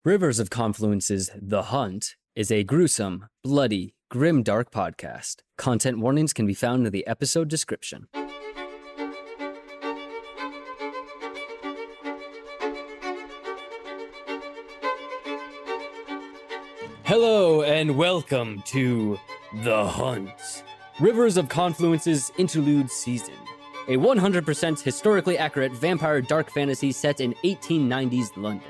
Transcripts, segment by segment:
Rivers of Confluence's The Hunt is a gruesome, bloody, grim, dark podcast. Content warnings can be found in the episode description. Hello and welcome to The Hunt, Rivers of Confluence's interlude season, a 100% historically accurate vampire dark fantasy set in 1890s London.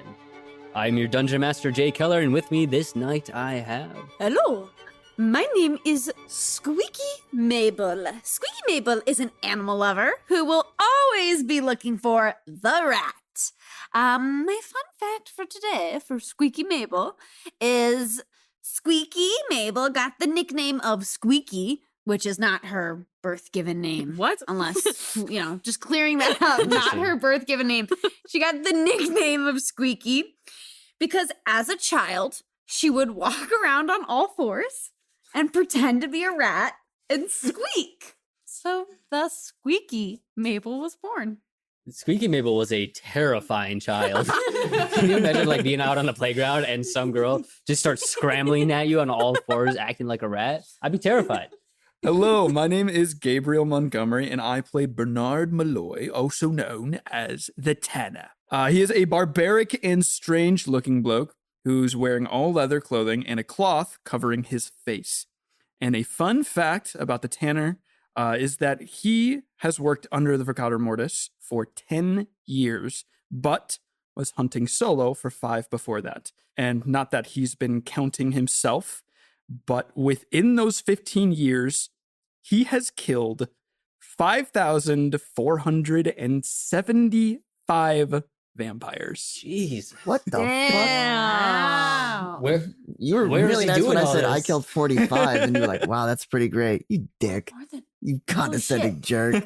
I'm your Dungeon Master, Jay Keller, and with me this night I have... Hello, my name is Squeaky Mable. Squeaky Mable is an animal lover who will always be looking for the rat. My fun fact for today for Squeaky Mable is Squeaky Mable got the nickname of Squeaky, which is not her birth-given name. What? Unless, just clearing that up, not her birth-given name. She got the nickname of Squeaky because as a child, she would walk around on all fours and pretend to be a rat and squeak. So thus Squeaky Mable was born. Squeaky Mable was a terrifying child. Can you imagine being out on the playground and some girl just starts scrambling at you on all fours acting like a rat? I'd be terrified. Hello, my name is Gabriel Montgomery, and I play Bernard Malloy, also known as the Tanner. He is a barbaric and strange-looking bloke who's wearing all leather clothing and a cloth covering his face. And a fun fact about the Tanner is that he has worked under the Vercator Mortis for 10 years, but was hunting solo for 5 before that. And not that he's been counting himself, but within those 15 years, he has killed 5,475 vampires. Jeez. What the fuck? Wow. You were Where is really he nice doing when I all said I this? killed 45, and you were like, wow, that's pretty great. You dick. More than- You condescending shit. jerk.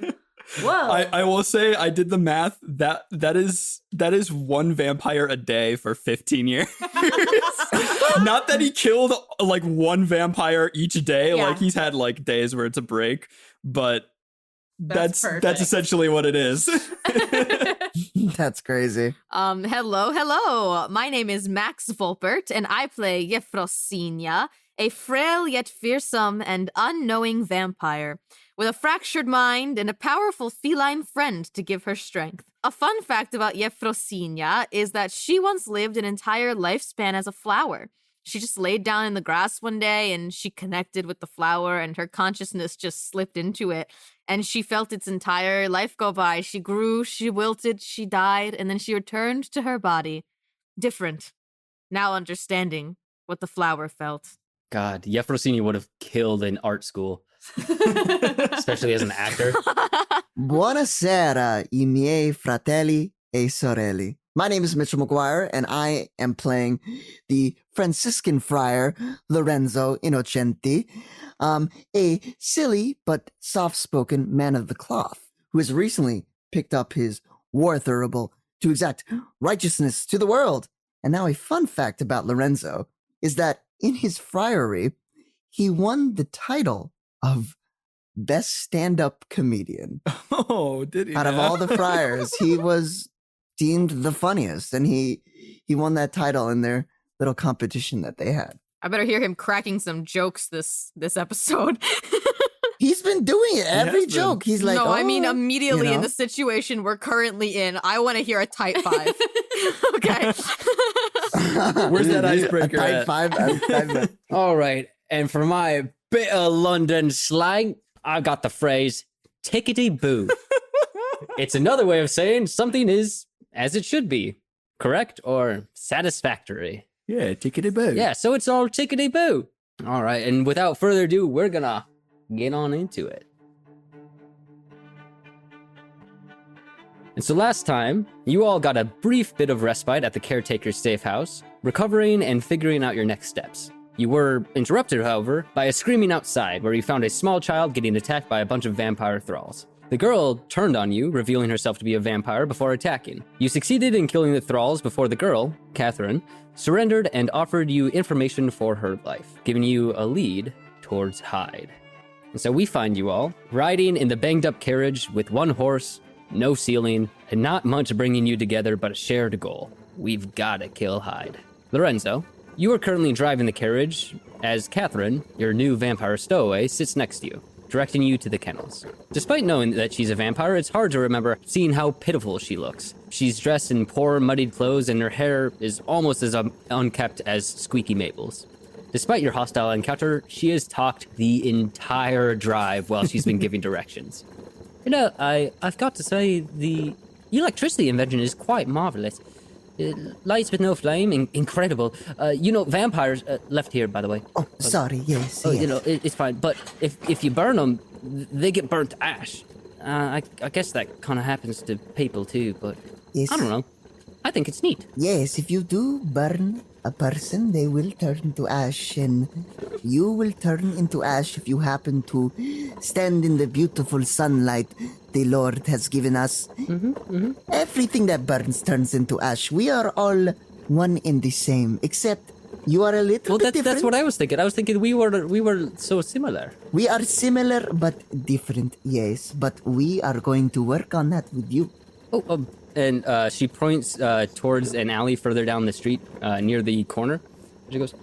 Whoa. I will say I did the math. That is one vampire a day for 15 years. Not that he killed one vampire each day. Yeah. Like he's had days where it's a break, but that's perfect. essentially what it is. That's crazy. Hello. My name is Max Volpert, and I play Efrosinya, a frail yet fearsome and unknowing vampire with a fractured mind and a powerful feline friend to give her strength. A fun fact about Efrosinya is that she once lived an entire lifespan as a flower. She just laid down in the grass one day and she connected with the flower and her consciousness just slipped into it. And she felt its entire life go by. She grew, she wilted, she died, and then she returned to her body. Different. Now understanding what the flower felt. God, Efrosinya would have killed in art school, especially as an actor. Buonasera, I miei fratelli e sorelle. My name is Mitchell Maguire, and I am playing the Franciscan friar Lorenzo Innocenti, a silly but soft-spoken man of the cloth who has recently picked up his war thurible to exact righteousness to the world. And now a fun fact about Lorenzo is that in his friary, he won the title of Best Stand-Up Comedian. Oh, did he? Out of all the friars, he was deemed the funniest, and he won that title in their little competition that they had. I better hear him cracking some jokes this episode. He's been doing it every joke. He's like, no, oh, I mean immediately in know? the situation we're currently in, I want to hear a type 5. Okay. Where's that icebreaker A type at? 5. All right, and for my bit of London slang, I got the phrase tickety-boo. It's another way of saying something is as it should be. Correct or satisfactory? Yeah, tickety-boo. Yeah, so it's all tickety-boo. All right, and without further ado, we're gonna get on into it. And so last time, you all got a brief bit of respite at the caretaker's safe house, recovering and figuring out your next steps. You were interrupted, however, by a screaming outside where you found a small child getting attacked by a bunch of vampire thralls. The girl turned on you, revealing herself to be a vampire before attacking. You succeeded in killing the thralls before the girl, Catherine, surrendered and offered you information for her life, giving you a lead towards Hyde. And so we find you all riding in the banged-up carriage with one horse, no ceiling, and not much bringing you together but a shared goal. We've gotta kill Hyde. Lorenzo, you are currently driving the carriage as Catherine, your new vampire stowaway, sits next to you, directing you to the kennels. Despite knowing that she's a vampire, it's hard to remember seeing how pitiful she looks. She's dressed in poor, muddied clothes, and her hair is almost as unkept as Squeaky Mable's. Despite your hostile encounter, she has talked the entire drive while she's been giving directions. You know, I've got to say, the electricity invention is quite marvelous. Lights with no flame, incredible. Vampires left here, by the way. Oh, sorry. Yes. Oh, yes. It's fine. But if you burn them, they get burnt to ash. I guess that kind of happens to people too. But Yes. I don't know. I think it's neat. Yes, if you do burn a person, they will turn to ash, and you will turn into ash if you happen to stand in the beautiful sunlight the Lord has given us. Everything that burns turns into ash. We are all one and the same, except you are a little bit different. That's what I was thinking. I was thinking we were so similar. We are similar but different, yes. But we are going to work on that with you. And she points towards an alley further down the street near the corner. She goes,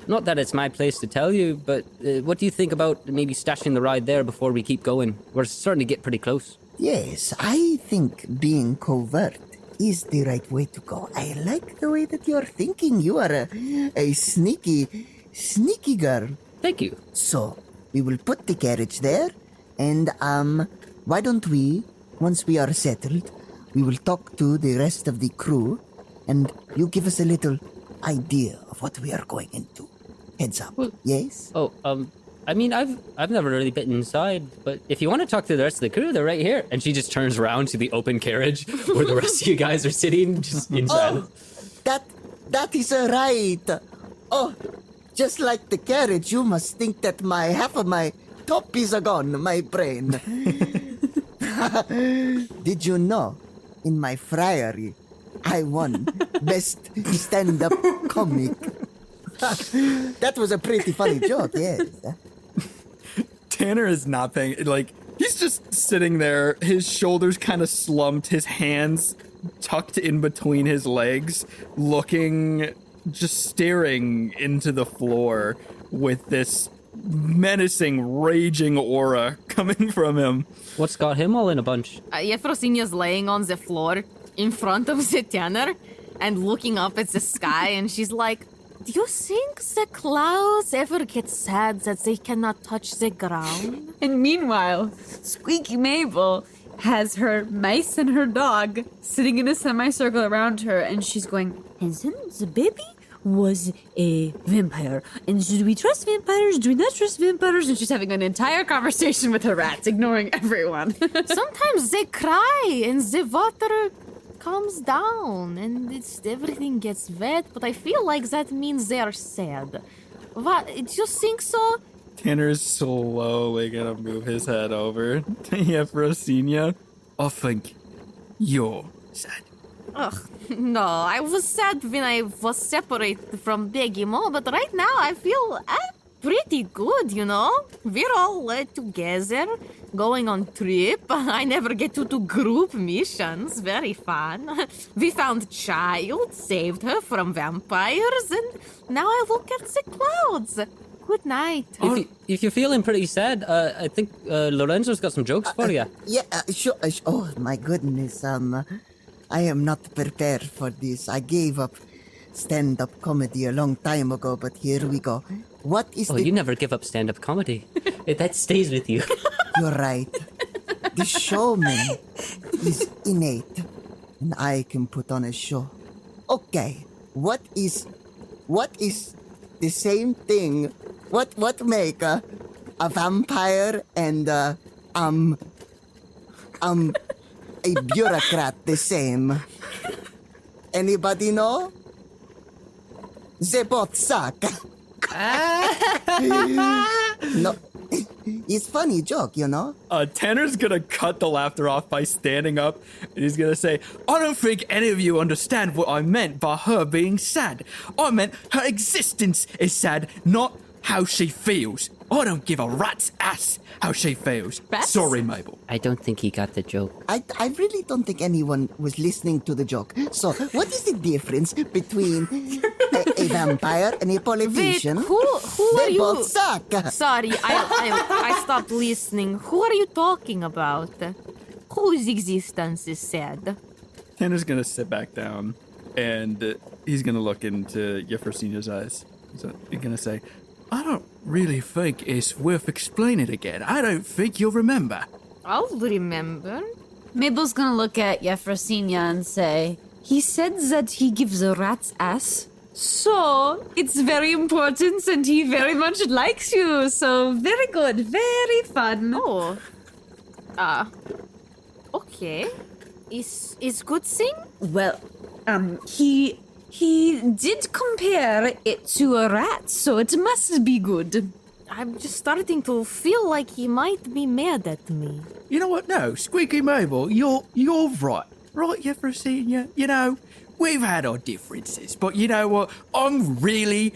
"Not that it's my place to tell you, but what do you think about maybe stashing the ride there before we keep going? We're starting to get pretty close." Yes, I think being covert is the right way to go. I like the way that you're thinking. You are a sneaky girl. Thank you. So, we will put the carriage there, and why don't we, once we are settled, we will talk to the rest of the crew, and you give us a little idea of what we are going into. Heads up. Well- Yes? I mean, I've never really been inside, but if you want to talk to the rest of the crew, they're right here. And she just turns around to the open carriage where the rest of you guys are sitting, just inside. Oh, that is right. Oh, just like the carriage, you must think that half of my top is gone, my brain. Did you know, in my friary, I won best stand-up comic. That was a pretty funny joke, yes. Tanner is not paying, he's just sitting there, his shoulders kind of slumped, his hands tucked in between his legs, just staring into the floor with this menacing, raging aura coming from him. What's got him all in a bunch? Efrosinya's laying on the floor in front of the Tanner and looking up at the sky, and she's like, "Do you think the clouds ever get sad that they cannot touch the ground?" And meanwhile, Squeaky Mable has her mice and her dog sitting in a semicircle around her, and she's going, "And then the baby was a vampire. And should we trust vampires? Do we not trust vampires?" And she's having an entire conversation with her rats, ignoring everyone. Sometimes they cry and the water comes down and everything gets wet, but I feel like that means they are sad. What? Do you think so? Tanner's slowly gonna move his head over to Efrosinya. I think you're sad. Ugh, no, I was sad when I was separated from Biggie Mo, but right now I feel pretty good, you know? We're all together, going on trip. I never get to do group missions. Very fun. We found child, saved her from vampires, and now I look at the clouds. Good night. If you're feeling pretty sad, I think Lorenzo's got some jokes for you. Yeah, sure. Oh, my goodness. I am not prepared for this. I gave up stand-up comedy a long time ago, but here we go. What is You never give up stand-up comedy. That stays with you. You're right. The showman is innate, and I can put on a show. Okay, what is the same thing? What make a vampire and a bureaucrat the same? Anybody know? They both suck. No, it's funny joke, you know. Tanner's gonna cut the laughter off by standing up, and he's gonna say, "I don't think any of you understand what I meant by her being sad. I meant her existence is sad, not how she feels. I don't give a rat's ass how she feels. Rats? Sorry, Mable. I don't think he got the joke. I really don't think anyone was listening to the joke. So, what is the difference between a vampire and a Wait, politician? who are They you? both suck. Sorry, I stopped listening. Who are you talking about? Whose existence is sad? Tanner's gonna sit back down, and he's gonna look into Efrosinya's eyes. He's gonna say, I don't really think it's worth explaining again. I don't think you'll remember. I'll remember. Mabel's gonna look at Efrosinya and say, he said that he gives a rat's ass. So, it's very important and he very much likes you. So, very good, very fun. Oh. Okay. Is good thing? Well, he did compare it to a rat, so it must be good. I'm just starting to feel like he might be mad at me. You know what? No, Squeaky Mable, you're right. Right, Efrosinya? You know, we've had our differences, but you know what? I'm really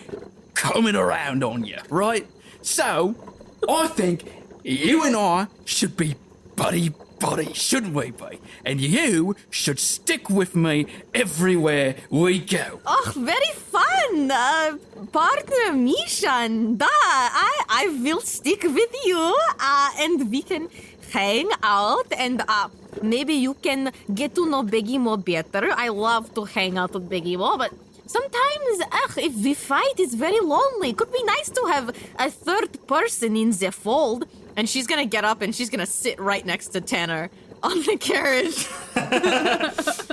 coming around on you, right? So, I think you and I should be buddy, shouldn't we be? And you should stick with me everywhere we go. Oh, very fun! Partner mission. Da, I will stick with you, and we can hang out, and maybe you can get to know Biggie Mo better. I love to hang out with Biggie Mo, but sometimes, if we fight, it's very lonely. Could be nice to have a third person in the fold. And she's gonna get up and she's gonna sit right next to Tanner on the carriage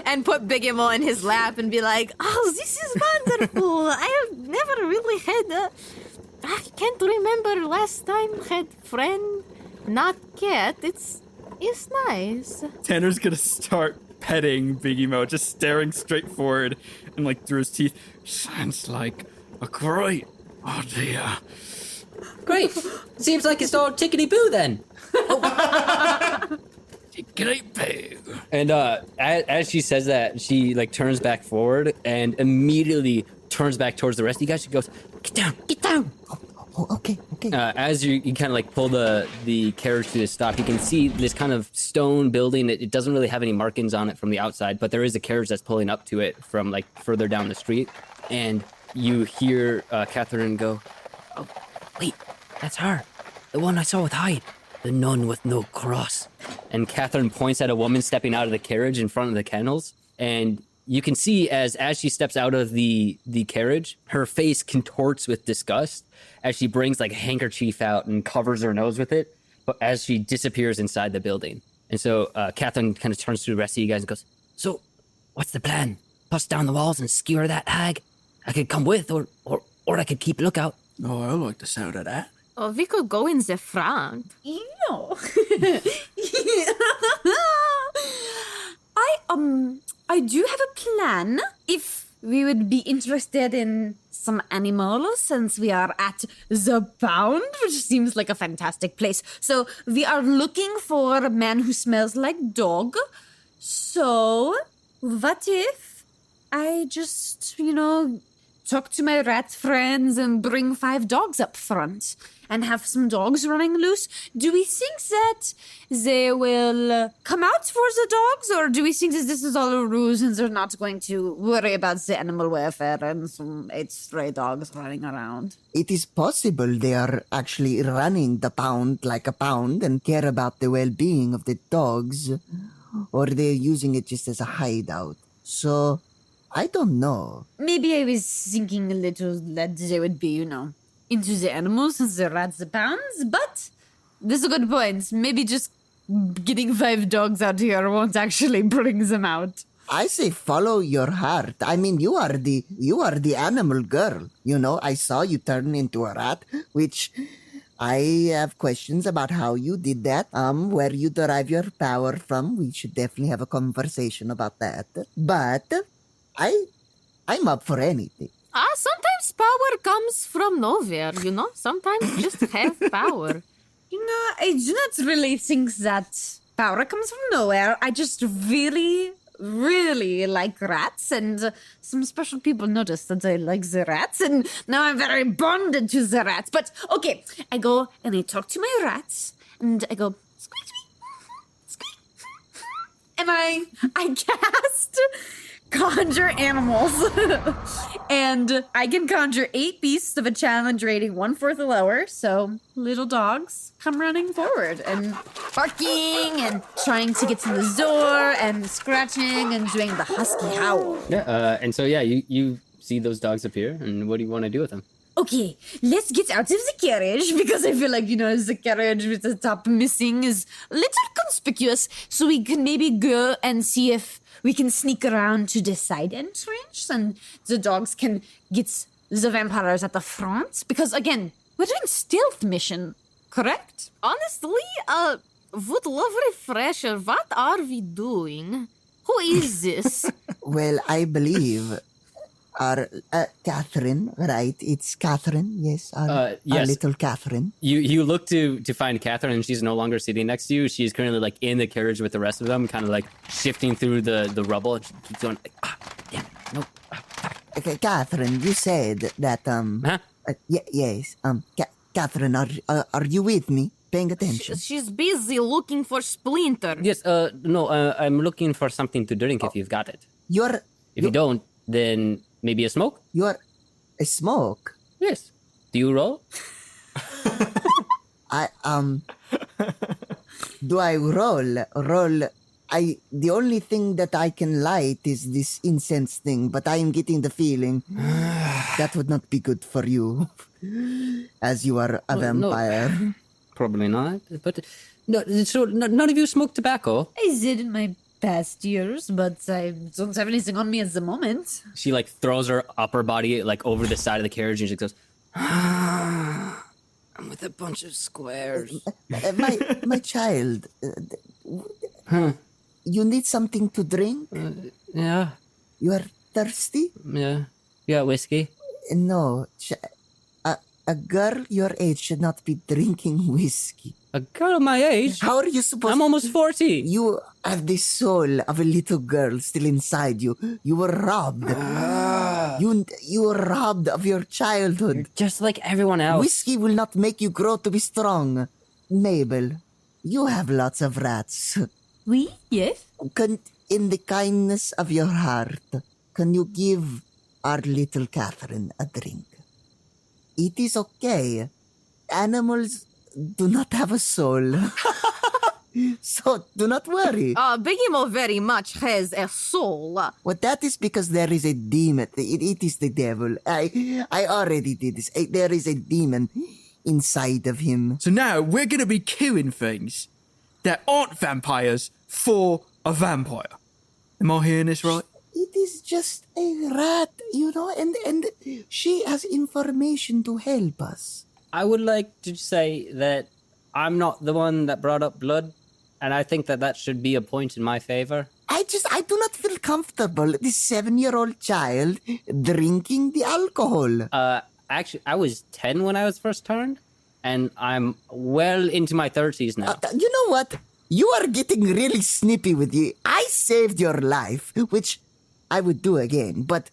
and put Big Imo in his lap and be like, oh, this is wonderful. I have never really had I can't remember last time had friend, not cat. It's nice. Tanner's gonna start petting Big Emo, just staring straight forward and like through his teeth. Sounds like a great idea. Great. Seems like it's all tickety-boo then. Tickety-boo. And as she says that, she like turns back forward and immediately turns back towards the rest of you guys. She goes, "Get down, get down!" Oh, okay. As you kind of like pull the carriage to a stop, you can see this kind of stone building. It doesn't really have any markings on it from the outside, but there is a carriage that's pulling up to it from like further down the street. And you hear Catherine go, "Oh, wait, that's her. The one I saw with Hyde. The nun with no cross." And Catherine points at a woman stepping out of the carriage in front of the kennels. And you can see as she steps out of the carriage, her face contorts with disgust as she brings like a handkerchief out and covers her nose with it, but as she disappears inside the building. And so Catherine kind of turns to the rest of you guys and goes, "So, what's the plan? Bust down the walls and skewer that hag? I could come with, or I could keep lookout." Oh, I like the sound of that. Oh, we could go in the front. No. I do have a plan. If we would be interested in some animals, since we are at the Pound, which seems like a fantastic place. So we are looking for a man who smells like dog. So what if I just, talk to my rat friends and bring 5 dogs up front and have some dogs running loose? Do we think that they will come out for the dogs, or do we think that this is all a ruse and they're not going to worry about the animal welfare and some 8 stray dogs running around? It is possible they are actually running the Pound like a pound and care about the well-being of the dogs, or they're using it just as a hideout. So, I don't know. Maybe I was thinking a little that they would be, into the animals and the rats, the pounds, but this is a good point. Maybe just getting 5 dogs out here won't actually bring them out. I say follow your heart. I mean, you are the animal girl. I saw you turn into a rat, which I have questions about how you did that. Where you derive your power from. We should definitely have a conversation about that. But I'm up for anything. Sometimes power comes from nowhere, Sometimes just have power. I do not really think that power comes from nowhere. I just really really like rats, and some special people noticed that I like the rats, and now I'm very bonded to the rats. But okay, I go and I talk to my rats, and I go, squeak, squeak, squeak. And I cast conjure animals. And I can conjure 8 beasts of a challenge rating 1/4 or lower. So little dogs come running forward and barking and trying to get to the door and scratching and doing the husky howl. Yeah, and so yeah, you see those dogs appear, and what do you want to do with them? Okay, let's get out of the carriage because I feel like, the carriage with the top missing is a little conspicuous. So we can maybe go and see if we can sneak around to the side entrance and the dogs can get the vampires at the front. Because again, we're doing stealth mission, correct? Honestly, would love refresher. What are we doing? Who is this? Well, I believe our Catherine, right? It's Catherine, yes. Our yes. little Catherine. You look to find Catherine, and she's no longer sitting next to you. She's currently like in the carriage with the rest of them, kind of like shifting through the rubble. She keeps going, damn it, no. Okay, Catherine, you said that Huh? yes. Catherine, are you with me? Paying attention? She's busy looking for Splinter. Yes, no, I'm looking for something to drink if you've got it. If you don't, then maybe a smoke? You're a smoke. Yes. Do you roll? Do I roll? The only thing that I can light is this incense thing, but I am getting the feeling that would not be good for you, as you are a vampire. Probably not. But no, so none of you smoke tobacco? I did in my past years, but I don't have anything on me at the moment. She like throws her upper body like over the side of the carriage and she goes, I'm with a bunch of squares. My child, you need something to drink? Yeah. You are thirsty? Yeah, whiskey. No, a girl your age should not be drinking whiskey. A girl my age? How are you supposed I'm almost 40. You have the soul of a little girl still inside you. You were robbed. You were robbed of your childhood. Just like everyone else. Whiskey will not make you grow to be strong. Mabel, you have lots of rats. Oui, yes. In the kindness of your heart, can you give our little Catherine a drink? It is okay. Animals do not have a soul. So do not worry. Begimo very much has a soul. Well, that is because there is a demon. It is the devil. I already did this. There is a demon inside of him. So now we're going to be killing things that aren't vampires for a vampire. Am I hearing this right? It is just a rat, and she has information to help us. I would like to say that I'm not the one that brought up blood, and I think that should be a point in my favor. I do not feel comfortable, this 7-year-old child drinking the alcohol. Actually, I was 10 when I was first turned, and I'm well into my 30s now. You know what? You are getting really snippy with you. I saved your life, which I would do again, but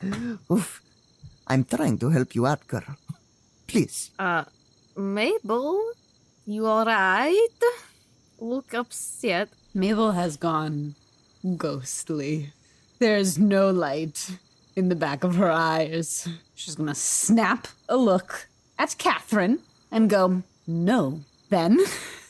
I'm trying to help you out, girl. Please. Mabel, you alright? Look upset. Mabel has gone ghostly. There's no light in the back of her eyes. She's gonna snap a look at Catherine and go, no. Then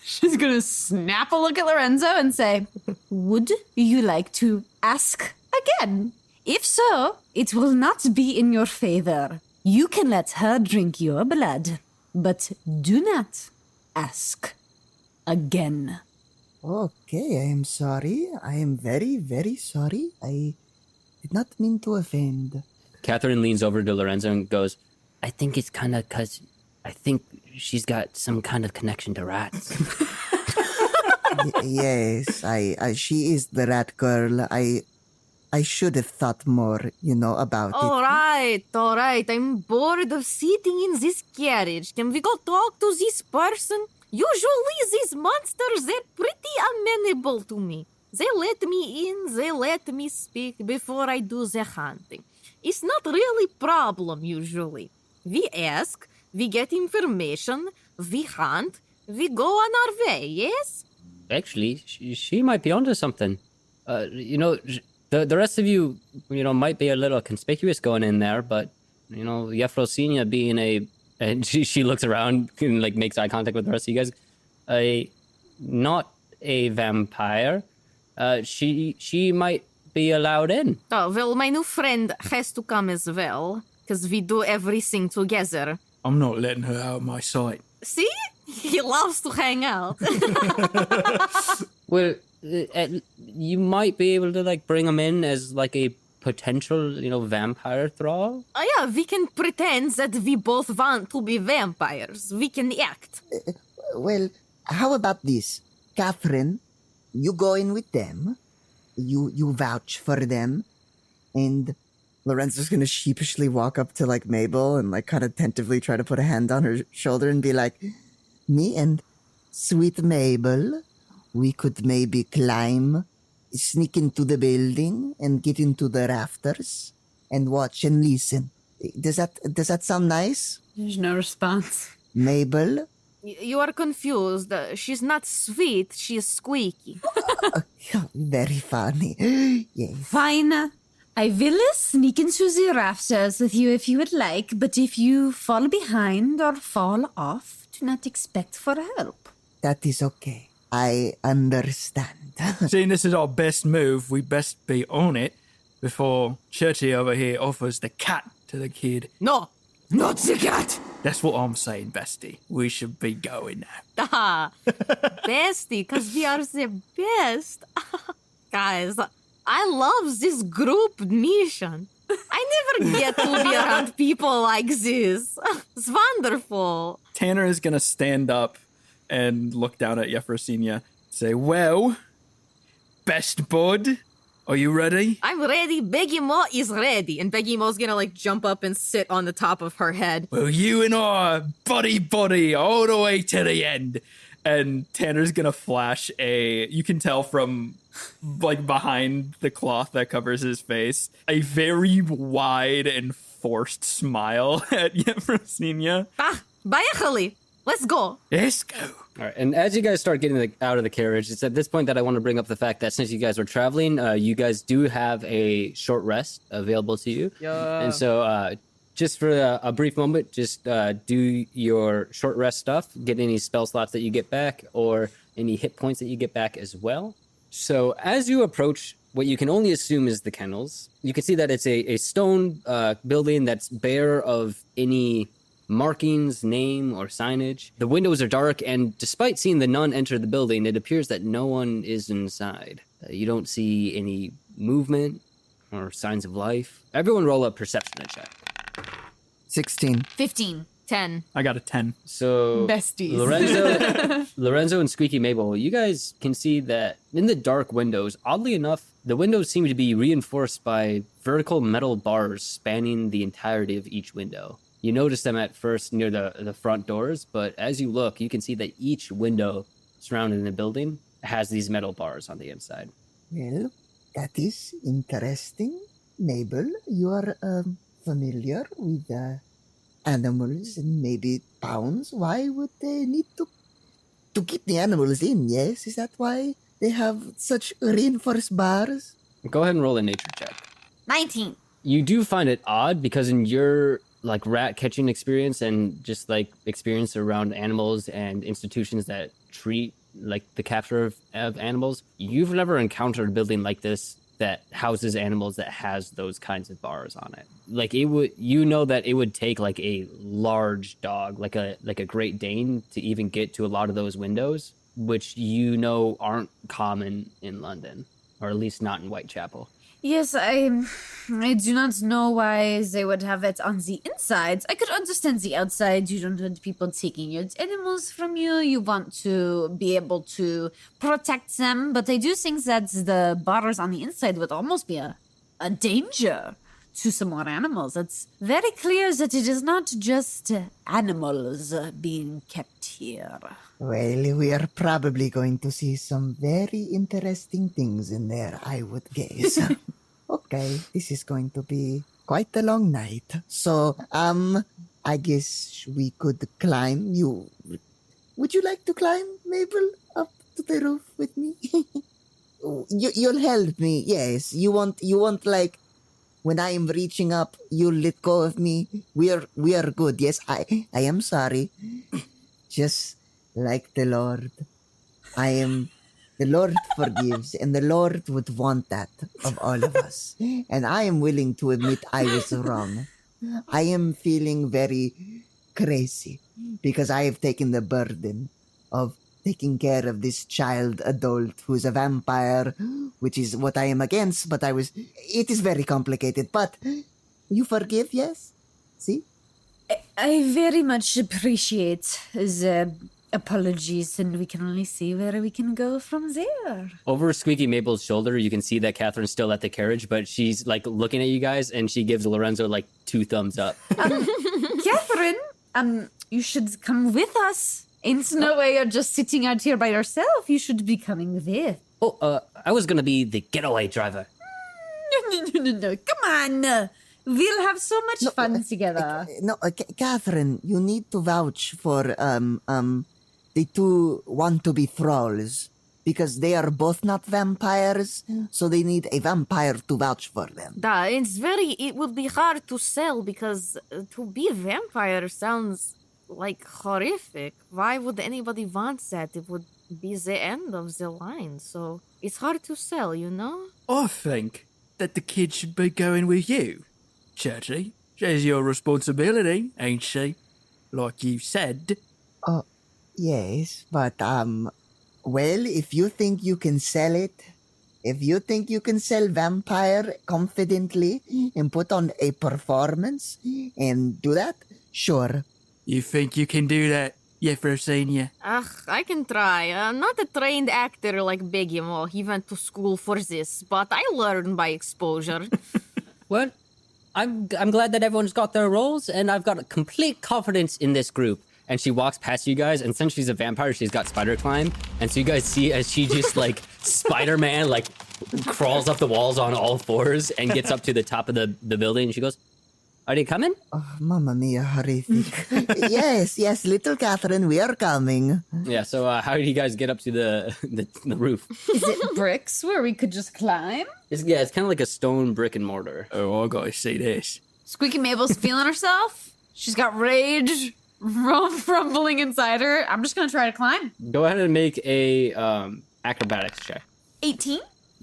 she's gonna snap a look at Lorenzo and say, would you like to ask again? If so, it will not be in your favor. You can let her drink your blood, but do not ask again. Okay, I am sorry. I am very, very sorry. I did not mean to offend. Catherine leans over to Lorenzo and goes, I think it's kind of because I think she's got some kind of connection to rats. Yes, she is the rat girl. I should have thought more, about it. All right. I'm bored of sitting in this carriage. Can we go talk to this person? Usually these monsters, they're pretty amenable to me. They let me in, they let me speak before I do the hunting. It's not really problem usually. We ask, we get information, we hunt, we go on our way, yes? Actually, she might be onto something. The rest of you, might be a little conspicuous going in there, but, Efrosinya being and she looks around and, makes eye contact with the rest of you guys, not a vampire. She might be allowed in. Oh, well, my new friend has to come as well, because we do everything together. I'm not letting her out of my sight. See? He loves to hang out. Well, you might be able to bring him in as a potential, vampire thrall. Oh, yeah, we can pretend that we both want to be vampires. We can act. Well, how about this? Catherine, you go in with them. You vouch for them. And Lorenzo's gonna sheepishly walk up to Mable and kind of tentatively try to put a hand on her shoulder and be like, me and sweet Mable, we could maybe sneak into the building and get into the rafters and watch and listen. Does that sound nice? There's no response. Mabel? You are confused. She's not sweet, she is squeaky. Very funny. Yes. Fine. I will sneak into the rafters with you if you would like, but if you fall behind or fall off, do not expect for help. That is okay. I understand. Seeing this is our best move, we best be on it before Churchy over here offers the cat to the kid. No, not the cat. That's what I'm saying, bestie. We should be going now. Ah, bestie, because we are the best. Guys, I love this group mission. I never get to be around people like this. It's wonderful. Tanner is going to stand up and look down at Efrosinya, say, well, best bud, are you ready? I'm ready. Beggy Mo is ready. And Beggy Mo's gonna jump up and sit on the top of her head. Well, you and I, buddy, all the way to the end. And Tanner's gonna flash you can tell from behind the cloth that covers his face, a very wide and forced smile at Efrosinya. Bayachali, let's go. Let's go. All right, and as you guys start getting out of the carriage, it's at this point that I want to bring up the fact that since you guys were traveling, you guys do have a short rest available to you. Yeah. And so just for a brief moment, just do your short rest stuff, get any spell slots that you get back or any hit points that you get back as well. So as you approach what you can only assume is the kennels, you can see that it's a stone building that's bare of any markings, name, or signage. The windows are dark, and despite seeing the nun enter the building, it appears that no one is inside. You don't see any movement or signs of life. Everyone roll a perception check. 16. 15. 10. I got a 10. So Besties. Lorenzo and Squeaky Mable, you guys can see that in the dark windows, oddly enough, the windows seem to be reinforced by vertical metal bars spanning the entirety of each window. You notice them at first near the front doors, but as you look, you can see that each window surrounding the building has these metal bars on the inside. Well, that is interesting. Mabel, you are familiar with animals and maybe pounds. Why would they need to keep the animals in, yes? Is that why they have such reinforced bars? Go ahead and roll a nature check. 19. You do find it odd because in your rat catching experience and just experience around animals and institutions that treat the capture of animals, you've never encountered a building like this that houses animals that has those kinds of bars on it. That it would take a large dog, like a Great Dane, to even get to a lot of those windows, which aren't common in London, or at least not in Whitechapel. Yes, I do not know why they would have it on the inside. I could understand the outside. You don't want people taking your animals from you. You want to be able to protect them. But I do think that the bars on the inside would almost be a danger to some more animals. It's very clear that it is not just animals being kept here. Well, we are probably going to see some very interesting things in there, I would guess. Okay, this is going to be quite a long night. So, I guess we could climb. Would you like to climb, Mabel, up to the roof with me? You'll help me, yes. You want like, when I am reaching up, you'll let go of me. We are good. Yes, I am sorry. Just like the Lord. The Lord forgives, and the Lord would want that of all of us. And I am willing to admit I was wrong. I am feeling very crazy because I have taken the burden of taking care of this child adult who's a vampire, which is what I am against, but it is very complicated. But you forgive, yes? See? I very much appreciate the apologies, and we can only see where we can go from there. Over Squeaky Mabel's shoulder, you can see that Catherine's still at the carriage, but she's like looking at you guys, and she gives Lorenzo like 2 thumbs up. Catherine, you should come with us. Ain't no way you're just sitting out here by yourself. You should be coming with. Oh, I was gonna be the getaway driver. No. Come on. We'll have so much fun together. Catherine, you need to vouch for the two want-to-be thralls, because they are both not vampires, so they need a vampire to vouch for them. It would be hard to sell because to be a vampire sounds like horrific. Why would anybody want that? It would be the end of the line, so it's hard to sell, you know? I think that the kid should be going with you, Chetty. She's your responsibility, ain't she? Like you said. Yes, but, well, if you think you can sell it, if you think you can sell vampire confidently and put on a performance and do that, sure. You think you can do that, Efrosinya? I can try. I'm not a trained actor like Begimo. He went to school for this, but I learned by exposure. Well, I'm glad that everyone's got their roles, and I've got complete confidence in this group. And she walks past you guys, and since she's a vampire, she's got spider climb. And so you guys see as she just like Spider-Man like crawls up the walls on all 4s and gets up to the top of the building. And she goes, "Are they coming?" Oh, Mamma mia, horrific. yes, little Catherine, we are coming. Yeah. So how did you guys get up to the roof? Is it bricks where we could just climb? It's kind of like a stone brick and mortar. Oh, I gotta see this. Squeaky Mabel's feeling herself. She's got rage rumbling inside her. I'm just gonna try to climb. Go ahead and make a acrobatics check. 18?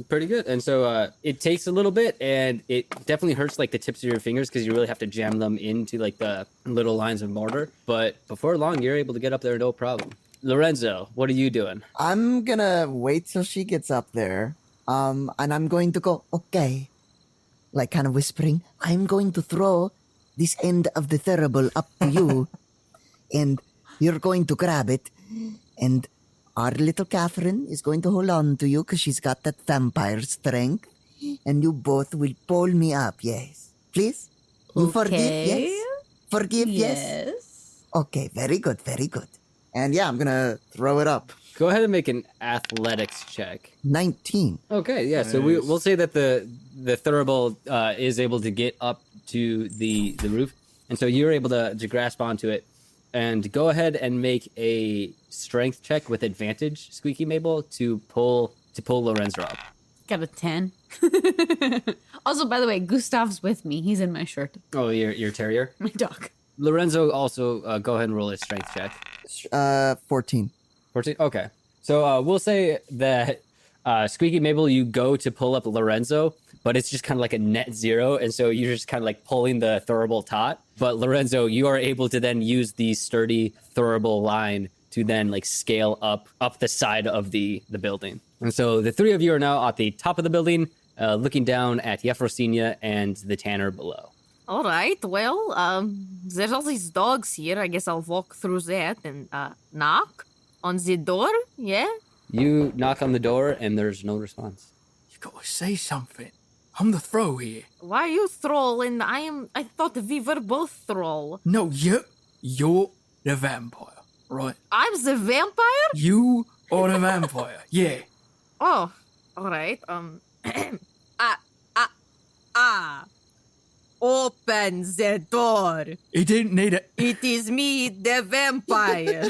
Pretty good. And so it takes a little bit, and it definitely hurts like the tips of your fingers because you really have to jam them into like the little lines of mortar. But before long, you're able to get up there no problem. Lorenzo, what are you doing? I'm gonna wait till she gets up there, and I'm going to go, okay, like kind of whispering, I'm going to throw this end of the thurible up to you, and you're going to grab it, and our little Catherine is going to hold on to you because she's got that vampire strength, and you both will pull me up, yes. Please? You forgive, yes? Forgive, yes? Okay, very good, very good. And yeah, I'm gonna throw it up. Go ahead and make an athletics check. 19. Okay, yeah. So we'll say that the thurible is able to get up to the roof, and so you're able to grasp onto it. And go ahead and make a strength check with advantage, Squeaky Mable, to pull Lorenzo up. Got a 10. Also, by the way, Gustav's with me. He's in my shirt. Oh, your terrier? My dog. Lorenzo also go ahead and roll a strength check. 14. 14? Okay. So we'll say that Squeaky Mable, you go to pull up Lorenzo, but it's just kind of like a net 0. And so you're just kind of like pulling the thurible taut. But Lorenzo, you are able to then use the sturdy thurible line to then like scale up the side of the building. And so the 3 of you are now at the top of the building, looking down at Efrosinya and the tanner below. All right, well, there's all these dogs here. I guess I'll walk through that and knock on the door, yeah? You knock on the door and there's no response. You gotta say something. I'm the throw here. Why are you Thrall and I thought we were both Thrall. No, you're the vampire, right? I'm the vampire? You are the vampire, yeah. Oh, alright, Open the door. You didn't need to. It is me, the vampire.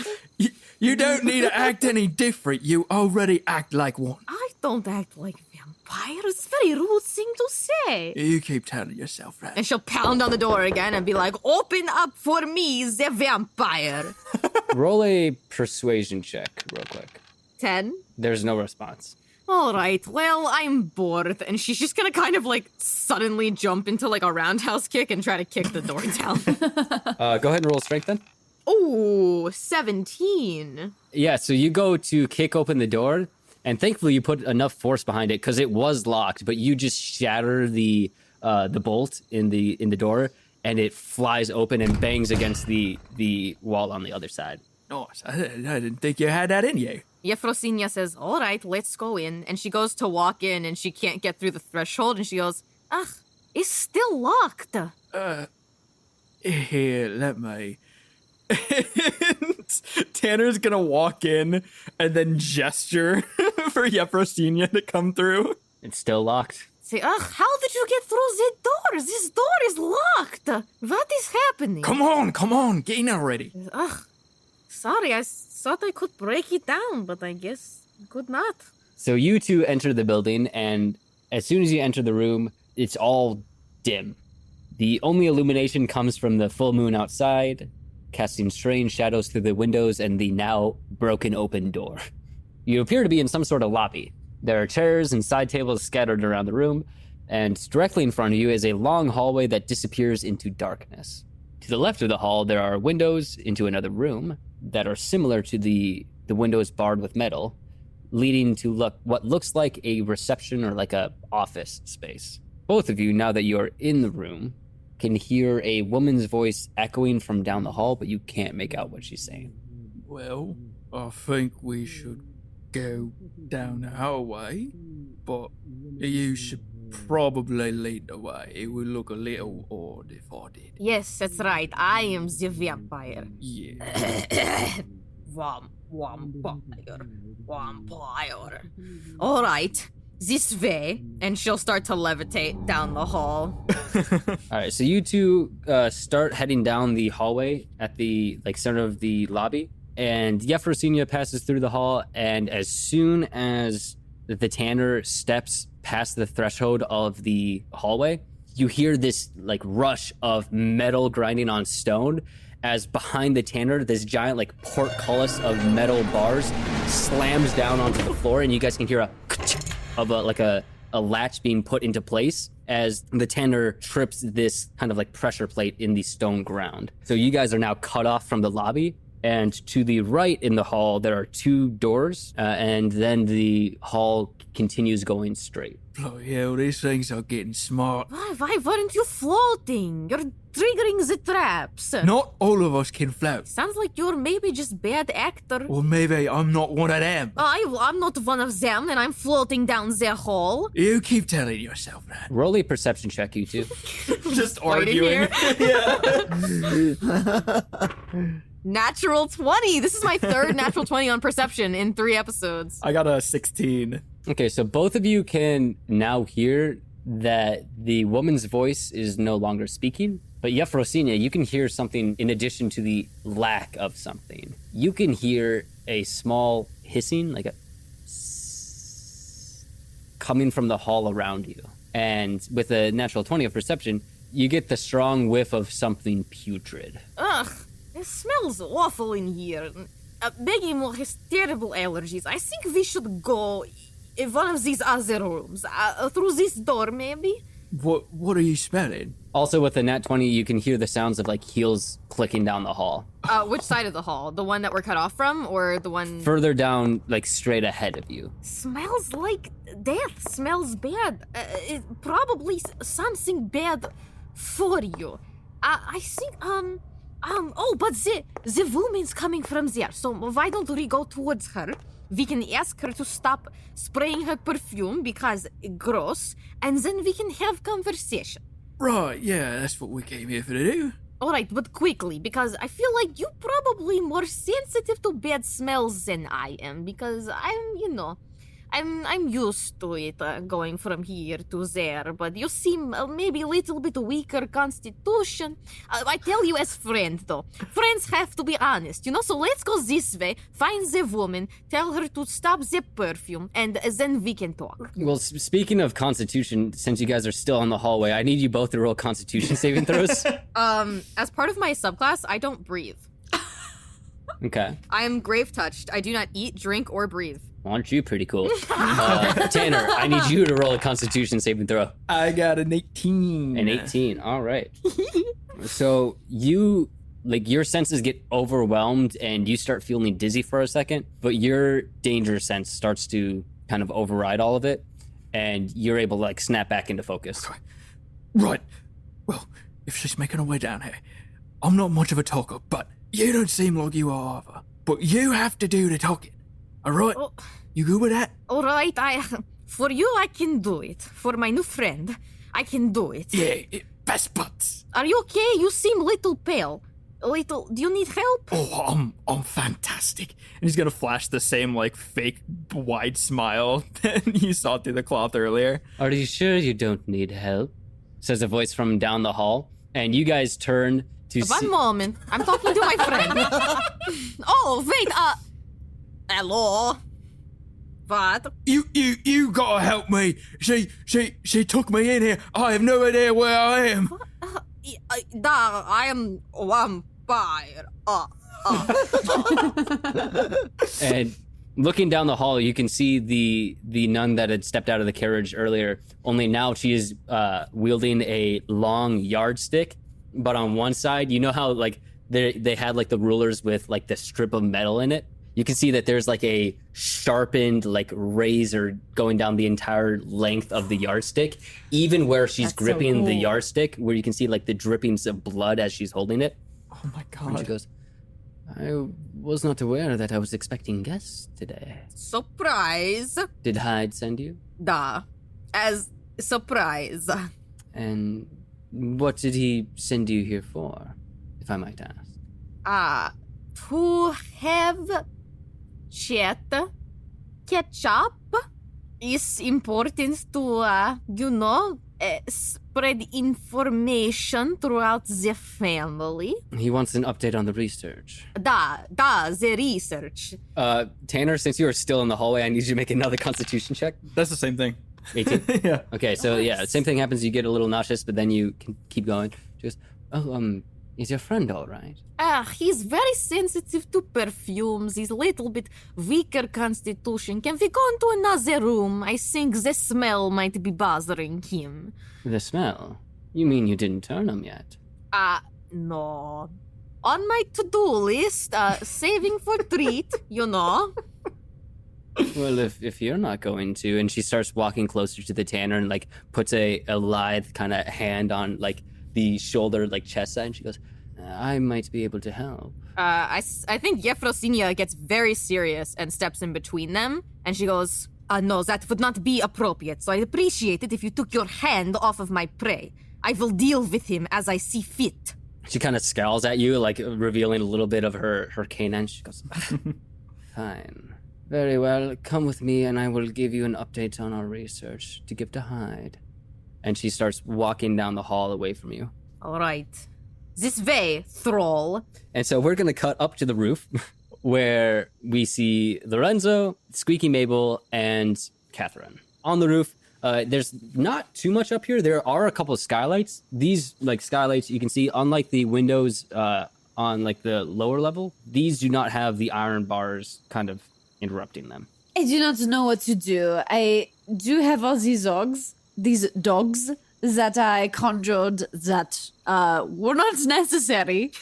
You don't need to act any different. You already act like one. I don't act like vampire. It's a very rude thing to say. You keep telling yourself that. And she'll pound on the door again and be like, open up for me, the vampire. Roll a persuasion check real quick. 10. There's no response. All right, well, I'm bored. And she's just gonna kind of like suddenly jump into like a roundhouse kick and try to kick the door down. Go ahead and roll strength then. Ooh, 17. Yeah, so you go to kick open the door, and thankfully you put enough force behind it because it was locked, but you just shatter the bolt in the door, and it flies open and bangs against the wall on the other side. Nice. I didn't think you had that in you. Efrosinya says, all right, let's go in. And she goes to walk in, and she can't get through the threshold, and she goes, ugh, it's still locked. Here, let me. Tanner's gonna walk in and then gesture for Efrosinya to come through. It's still locked. Say, ugh, how did you get through the door? This door is locked. What is happening? Come on, get in already. Ugh, sorry, I thought I could break it down, but I guess I could not. So you two enter the building, and as soon as you enter the room, it's all dim. The only illumination comes from the full moon outside, casting strange shadows through the windows and the now broken open door. You appear to be in some sort of lobby. There are chairs and side tables scattered around the room, and directly in front of you is a long hallway that disappears into darkness. To the left of the hall, there are windows into another room that are similar to the windows barred with metal, leading to what looks like a reception or like a office space. Both of you, now that you are in the room, can hear a woman's voice echoing from down the hall, but you can't make out what she's saying. Well, I think we should go down the hallway, but you should probably lead the way. It would look a little odd if I did. Yes, that's right. I am the vampire. Yeah. Vampire. All right, this way, and she'll start to levitate down the hall. All right, so you two start heading down the hallway at the center of the lobby, and Efrosinya passes through the hall, and as soon as the Tanner steps past the threshold of the hallway, you hear this rush of metal grinding on stone as behind the Tanner, this giant portcullis of metal bars slams down onto the floor, and you guys can hear of a latch being put into place as the Tanner trips this kind of pressure plate in the stone ground. So you guys are now cut off from the lobby, and to the right in the hall there are two doors, and then the hall continues going straight. Bloody hell, these things are getting smart. Why weren't you floating? You're triggering the traps. Not all of us can float. Sounds like you're maybe just bad actor. Or maybe I'm not one of them. I'm not one of them, and I'm floating down the hall. You keep telling yourself that. Roll a perception check, you two. Just Fighting arguing. Natural 20. This is my third natural 20 on perception in 3 episodes. I got a 16. Okay, so both of you can now hear that the woman's voice is no longer speaking, but Efrosinya, you can hear something in addition to the lack of something. You can hear a small hissing, like a coming from the hall around you. And with a natural 20 of perception, you get the strong whiff of something putrid. Ugh, it smells awful in here. Begimo has terrible allergies. I think we should go in one of these other rooms. Through this door, maybe? What are you smelling? Also, with the nat 20, you can hear the sounds of heels clicking down the hall. Which side of the hall? The one that we're cut off from, or the one Further down, straight ahead of you. Smells like death. Smells bad. Probably something bad for you. I think oh, but the woman's coming from there. So why don't we go towards her? we can ask her to stop spraying her perfume because gross, and then we can have conversation. Right, yeah, that's what we came here for to do. All right, but quickly, because I feel like you're probably more sensitive to bad smells than I am, because I'm used to it going from here to there, but you seem maybe a little bit weaker constitution. I tell you as friend, though. Friends have to be honest, so let's go this way, find the woman, tell her to stop the perfume, and then we can talk. Well, speaking of Constitution, since you guys are still on the hallway, I need you both to roll Constitution saving throws. As part of my subclass, I don't breathe. Okay. I am grave touched. I do not eat, drink, or breathe. Aren't you pretty cool? Tanner, I need you to roll a Constitution saving throw. I got an 18. An 18. All right. So you, your senses get overwhelmed and you start feeling dizzy for a second, but your danger sense starts to kind of override all of it, and you're able to snap back into focus. Right. Well, if she's making her way down here, I'm not much of a talker, but you don't seem like you are either. But you have to do the talking. All right? Oh. You good with that? All right, for you, I can do it. For my new friend, I can do it. Yeah, best buds. Are you okay? You seem little pale. Do you need help? Oh, I'm fantastic. And he's gonna flash the same fake wide smile that you saw through the cloth earlier. Are you sure you don't need help? Says a voice from down the hall, and you guys turn to see... One moment. I'm talking to my friend. Oh, wait, hello? What? You gotta help me. She took me in here. I have no idea where I am. I am vampire. And looking down the hall, you can see the nun that had stepped out of the carriage earlier, only now she is wielding a long yardstick, but on one side, you know how they had the rulers with the strip of metal in it? You can see that there's a sharpened razor going down the entire length of the yardstick, even where she's gripping the yardstick, where you can see the drippings of blood as she's holding it. Oh my And she god. goes, I was not aware that I was expecting guests today. Surprise. Did Hyde send you? Da. As surprise. And what did he send you here for, if I might ask? To have chat. Ketchup is important to, spread information throughout the family. He wants an update on the research. The research. Tanner, since you are still in the hallway, I need you to make another Constitution check. That's the same thing. 18? Yeah. Okay, so yeah, same thing happens. You get a little nauseous, but then you can keep going. She goes, is your friend all right? He's very sensitive to perfumes. He's a little bit weaker constitution. Can we go into another room? I think the smell might be bothering him. The smell? You mean you didn't turn him yet? No. On my to-do list, saving for treat, Well, if you're not going to, and she starts walking closer to the Tanner and puts a lithe kind of hand on the shoulder, chest side, and she goes, I might be able to help. I think Efrosinya gets very serious and steps in between them, and she goes, no, that would not be appropriate, so I'd appreciate it if you took your hand off of my prey. I will deal with him as I see fit. She kind of scowls at you, revealing a little bit of her canine. She goes, fine. Very well, come with me and I will give you an update on our research to give to Hyde. And she starts walking down the hall away from you. All right. This way, thrall. And so we're going to cut up to the roof where we see Lorenzo, Squeaky, Mable, and Catherine. On the roof, there's not too much up here. There are a couple of skylights. These skylights you can see, unlike the windows on the lower level, these do not have the iron bars kind of interrupting them. I do not know what to do. I do have all these dogs that I conjured that were not necessary.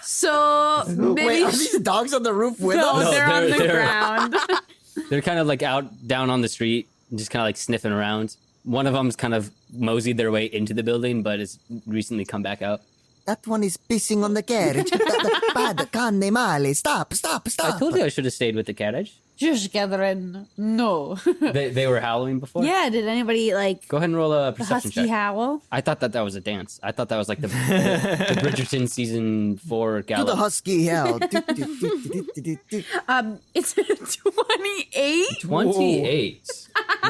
So maybe Wait, are these dogs on the roof with no, us? No, they're on the they're- ground. They're kind of out down on the street, just kind of sniffing around. One of them's kind of moseyed their way into the building, but has recently come back out. that one is pissing on the carriage. Bad canne male. Stop. I told you I should have stayed with the carriage. Shush, Catherine. No. They were howling before? Yeah, did anybody like Go ahead and roll a the perception husky check. howl? I thought that was a dance. I thought that was like the Bridgerton season 4 To the gala. husky hell. It's 28. 28.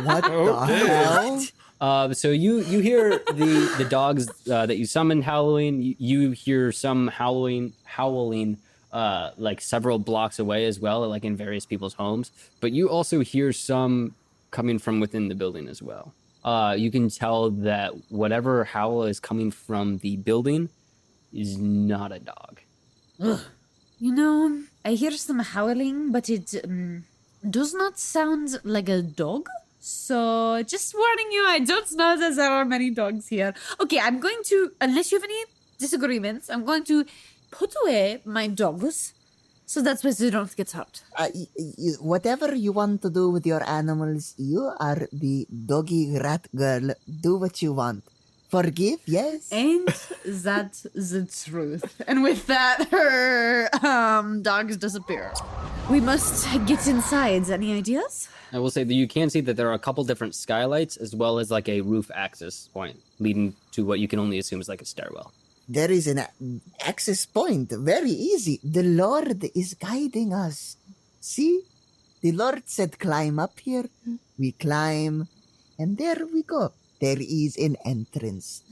What the hell? So you hear the dogs that you summoned howling. You hear some howling like several blocks away as well, like in various people's homes. But you also hear some coming from within the building as well. You can tell that whatever howl is coming from the building is not a dog. You know, I hear some howling, but it does not sound like a dog. So, just warning you, I don't know that there are many dogs here. Okay, I'm going to, unless you have any disagreements, I'm going to put away my dogs so that way they don't get hurt. Whatever you want to do with your animals, you are the doggy rat girl. Do what you want. Forgive, yes? Ain't that the truth? And with that, her dogs disappear. We must get inside. Any ideas? I will say that you can see that there are a couple different skylights as well as like a roof access point leading to what you can only assume is like a stairwell. There is an access point. Very easy. The Lord is guiding us. See? The Lord said climb up here. We climb. And there we go. There is an entrance.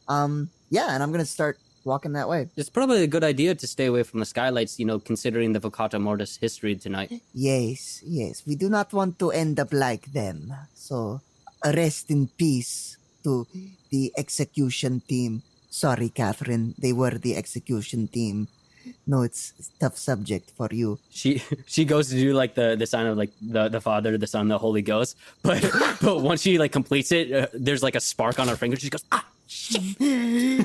Yeah, and I'm going to start walking that way. It's probably a good idea to stay away from the skylights, considering the Vocata Mortis history tonight. Yes. We do not want to end up like them. So, rest in peace to the execution team. Sorry, Catherine. They were the execution team. No, it's a tough subject for you. She goes to do like the sign of like the Father, the Son, the Holy Ghost, but once she like completes it, there's like a spark on her finger. She goes, ah, shit.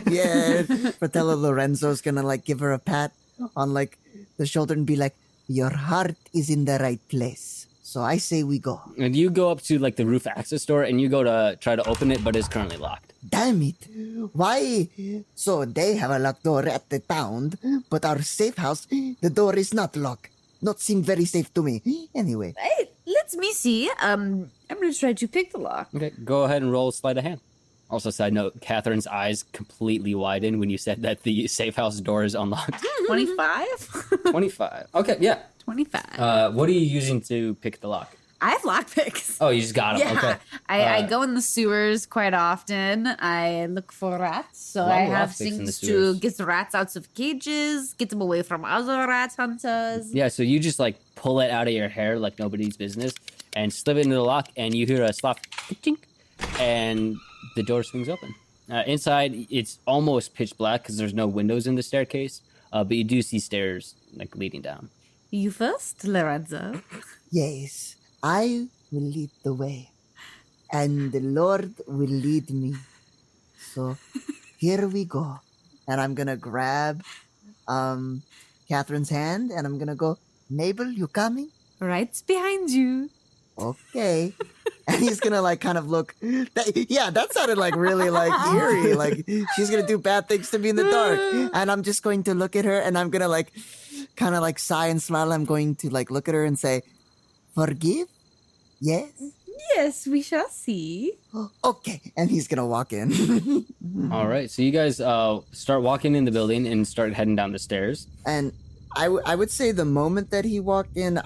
Yeah, Fratello Lorenzo's gonna like give her a pat on like the shoulder and be like, your heart is in the right place. So I say we go. And you go up to like the roof access door and you go to try to open it, but it's currently locked. Damn it. Why? So they have a locked door at the pound, but our safe house, the door is not locked. Not seem very safe to me. Anyway. Hey, let me see. I'm going to try to pick the lock. Okay, go ahead and roll sleight of hand. Also, side note, Catherine's eyes completely widened when you said that the safe house door is unlocked. 25? 25. Okay, yeah. 25. What are you using to pick the lock? I have lockpicks. Oh, you just got them. Yeah, Okay. I go in the sewers quite often. I look for rats, so A lot I of have lockpicks in the things to sewers. get the rats out of cages, get them away from other rat hunters. Yeah, so you just like pull it out of your hair like nobody's business and slip it into the lock, and you hear a soft tink, and the door swings open. Inside, it's almost pitch black because there's no windows in the staircase, but you do see stairs like leading down. You first, Lorenzo. Yes, I will lead the way, and the Lord will lead me. So, here we go. And I'm gonna grab Catherine's hand, and I'm gonna go, Mable, you coming? Right behind you. Okay. And he's gonna like kind of look. That sounded like really like eerie. Like she's gonna do bad things to me in the dark, and I'm just going to look at her, and I'm gonna like kind of like sigh and smile. I'm going to like look at her and say, "Forgive." Yes. Yes, we shall see. Okay. And he's gonna walk in. All right, so you guys start walking in the building and start heading down the stairs. And I would say the moment that he walked in,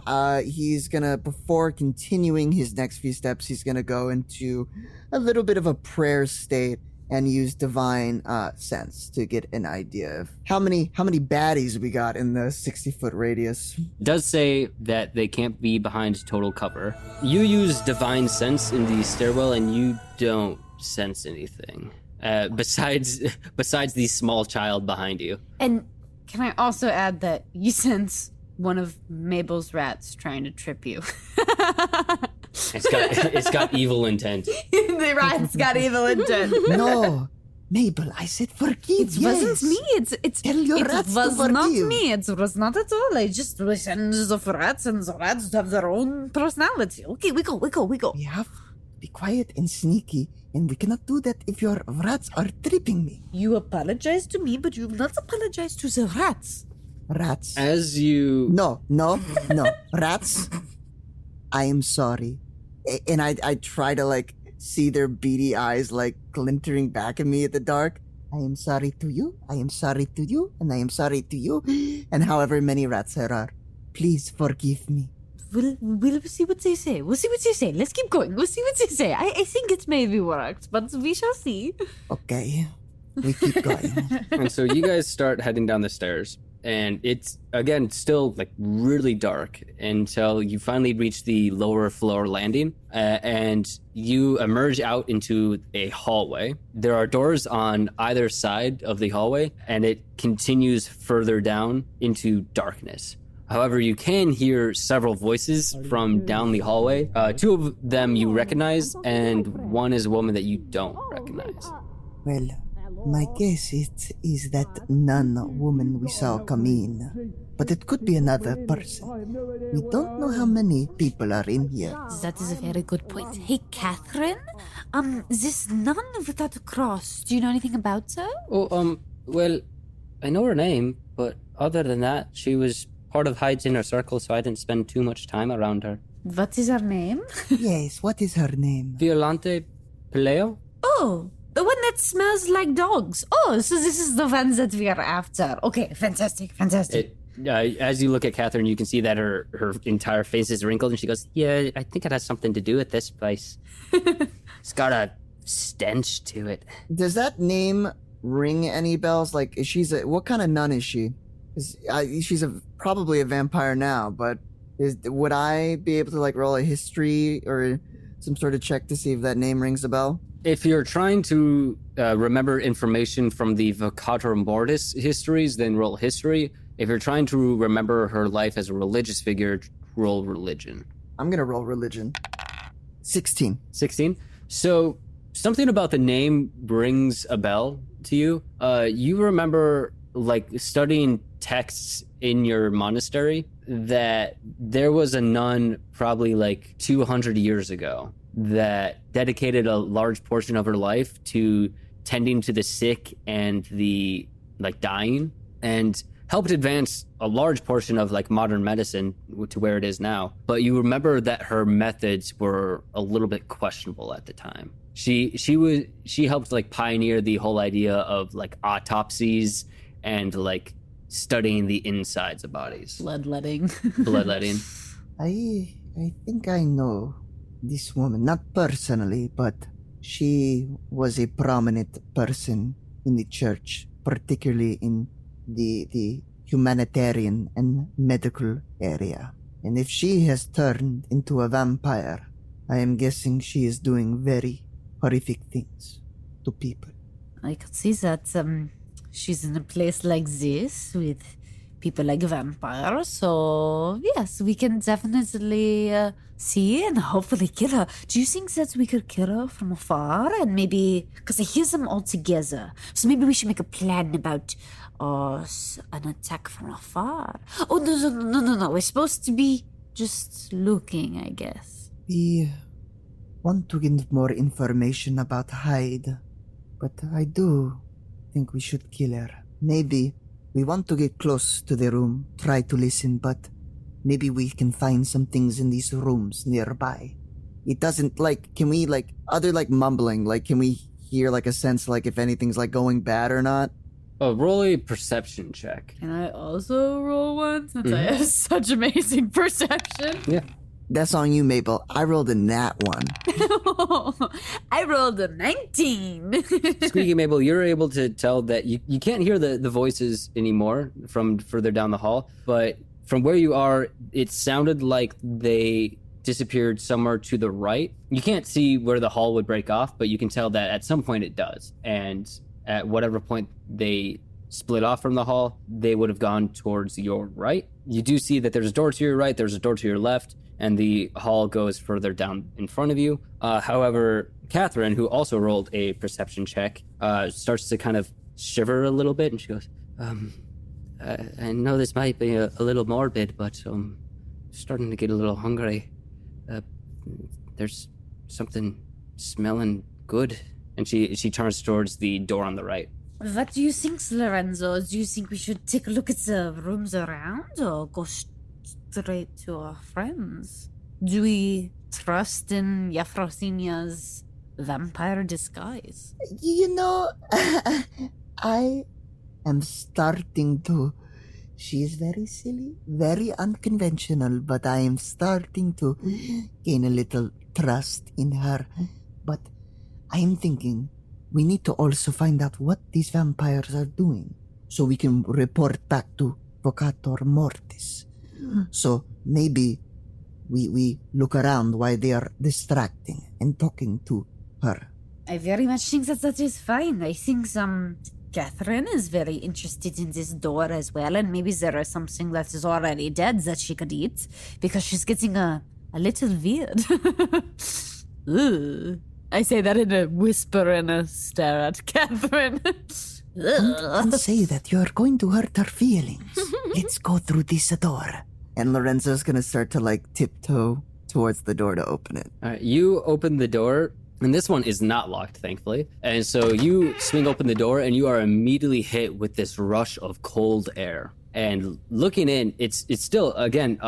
he's gonna, before continuing his next few steps, he's gonna go into a little bit of a prayer state and use divine sense to get an idea of how many baddies we got in the 60-foot radius. It does say that they can't be behind total cover. You use divine sense in the stairwell, and you don't sense anything besides the small child behind you. And can I also add that you sense one of Mabel's rats trying to trip you? It's got evil intent. The rat's got evil intent. No, Mabel, I said forgive. It wasn't me. It's Tell your it rats to was not forgive. me. It was not at all. I just listened to the rats, and the rats have their own personality. Okay, we go. We have be quiet and sneaky, and we cannot do that if your rats are tripping me. You apologize to me, but you've not apologized to the rats. Rats. As you No. Rats. I am sorry. And I try to like see their beady eyes like glintering back at me at the dark. I am sorry to you. I am sorry to you. And I am sorry to you. And however many rats there are. Please forgive me. We'll see what they say. We'll see what they say. Let's keep going. We'll see what they say. I think it maybe worked, but we shall see. Okay. We keep going. and so you guys start heading down the stairs, and it's again still like really dark until you finally reach the lower floor landing, and you emerge out into a hallway. There are doors on either side of the hallway, and it continues further down into darkness. However, you can hear several voices from down the hallway. Two of them you recognize, and one is a woman that you don't recognize. Well, my guess is that non-woman we saw come in. But it could be another person. We don't know how many people are in here. That is a very good point. Hey, Catherine. This nun without a cross. Do you know anything about her? Oh, well, I know her name, but other than that, she was part of Hyde's inner circle, so I didn't spend too much time around her. What is her name? Yes, what is her name? Violante Peleo? Oh, the one that smells like dogs. Oh, so this is the one that we are after. Okay, fantastic. As you look at Catherine, you can see that her entire face is wrinkled, and she goes, "Yeah, I think it has something to do with this place. It's got a stench to it." Does that name ring any bells? Like, what kind of nun is she? She's probably a vampire now, but would I be able to like roll a history or some sort of check to see if that name rings a bell? If you're trying to remember information from the Vocator Mortis histories, then roll history. If you're trying to remember her life as a religious figure, roll religion. I'm gonna roll religion. 16. 16? So something about the name rings a bell to you. You remember like studying texts in your monastery that there was a nun probably like 200 years ago that dedicated a large portion of her life to tending to the sick and the like dying, and helped advance a large portion of like modern medicine to where it is now. But you remember that her methods were a little bit questionable at the time. She helped like pioneer the whole idea of like autopsies and like studying the insides of bodies. Bloodletting. I think I know this woman, not personally, but she was a prominent person in the church, particularly in the humanitarian and medical area. And if she has turned into a vampire, I am guessing she is doing very horrific things to people. I could see that she's in a place like this with people like vampires, so yes, we can definitely see and hopefully kill her. Do you think that we could kill her from afar and maybe, because I hear them all together, so maybe we should make a plan about an attack from afar? Oh, no, we're supposed to be just looking, I guess. We want to get more information about Hyde, but I do think we should kill her. Maybe we want to get close to the room, try to listen, but maybe we can find some things in these rooms nearby. It doesn't, like, can we, like, other, like, mumbling, like, can we hear, like, a sense, like, if anything's, like, going bad or not? Oh, roll a perception check. Can I also roll one since I have such amazing perception? Yeah. That's on you, Mable. I rolled a nat one. I rolled a 19. Squeaky Mable, you're able to tell that you can't hear the voices anymore from further down the hall, but from where you are, it sounded like they disappeared somewhere to the right. You can't see where the hall would break off, but you can tell that at some point it does. And at whatever point they split off from the hall, they would have gone towards your right. You do see that there's a door to your right, there's a door to your left, and the hall goes further down in front of you. However, Catherine, who also rolled a perception check, starts to kind of shiver a little bit, and she goes, I know this might be a little morbid, but I'm starting to get a little hungry. There's something smelling good. And she turns towards the door on the right. What do you think, Lorenzo? Do you think we should take a look at the rooms around or go straight to our friends? Do we trust in Efrosinya's vampire disguise? You know, I am starting to. She is very silly, very unconventional, but I am starting to gain a little trust in her. But I am thinking we need to also find out what these vampires are doing so we can report back to Vocator Mortis. So maybe we look around while they are distracting and talking to her. I very much think that is fine. I think Catherine is very interested in this door as well, and maybe there is something that is already dead that she could eat, because she's getting a little weird. Ugh. I say that in a whisper and a stare at Catherine. Don't say that. You're going to hurt her feelings. Let's go through this door. And Lorenzo's gonna start to tiptoe towards the door to open it. All right, you open the door, and this one is not locked, thankfully. And so you swing open the door, and you are immediately hit with this rush of cold air. And looking in, it's still, again,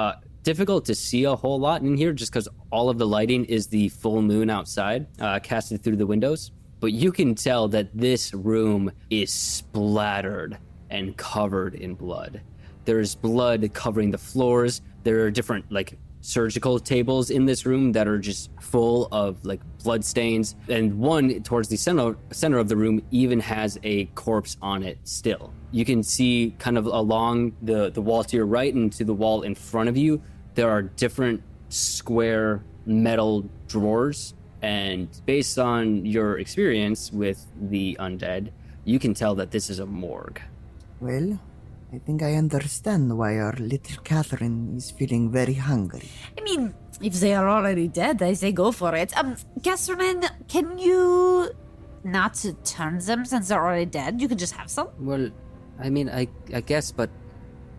difficult to see a whole lot in here just because all of the lighting is the full moon outside, casted through the windows. But you can tell that this room is splattered and covered in blood. There's blood covering the floors. There are different, surgical tables in this room that are just full of blood stains, and one towards the center of the room even has a corpse on it still. You can see kind of along the wall to your right and to the wall in front of you, there are different square metal drawers, and based on your experience with the undead, you can tell that this is a morgue. Well, I think I understand why our little Catherine is feeling very hungry. I mean, if they are already dead, I say go for it. Catherine, can you not turn them since they're already dead? You can just have some. Well, I mean, I guess, but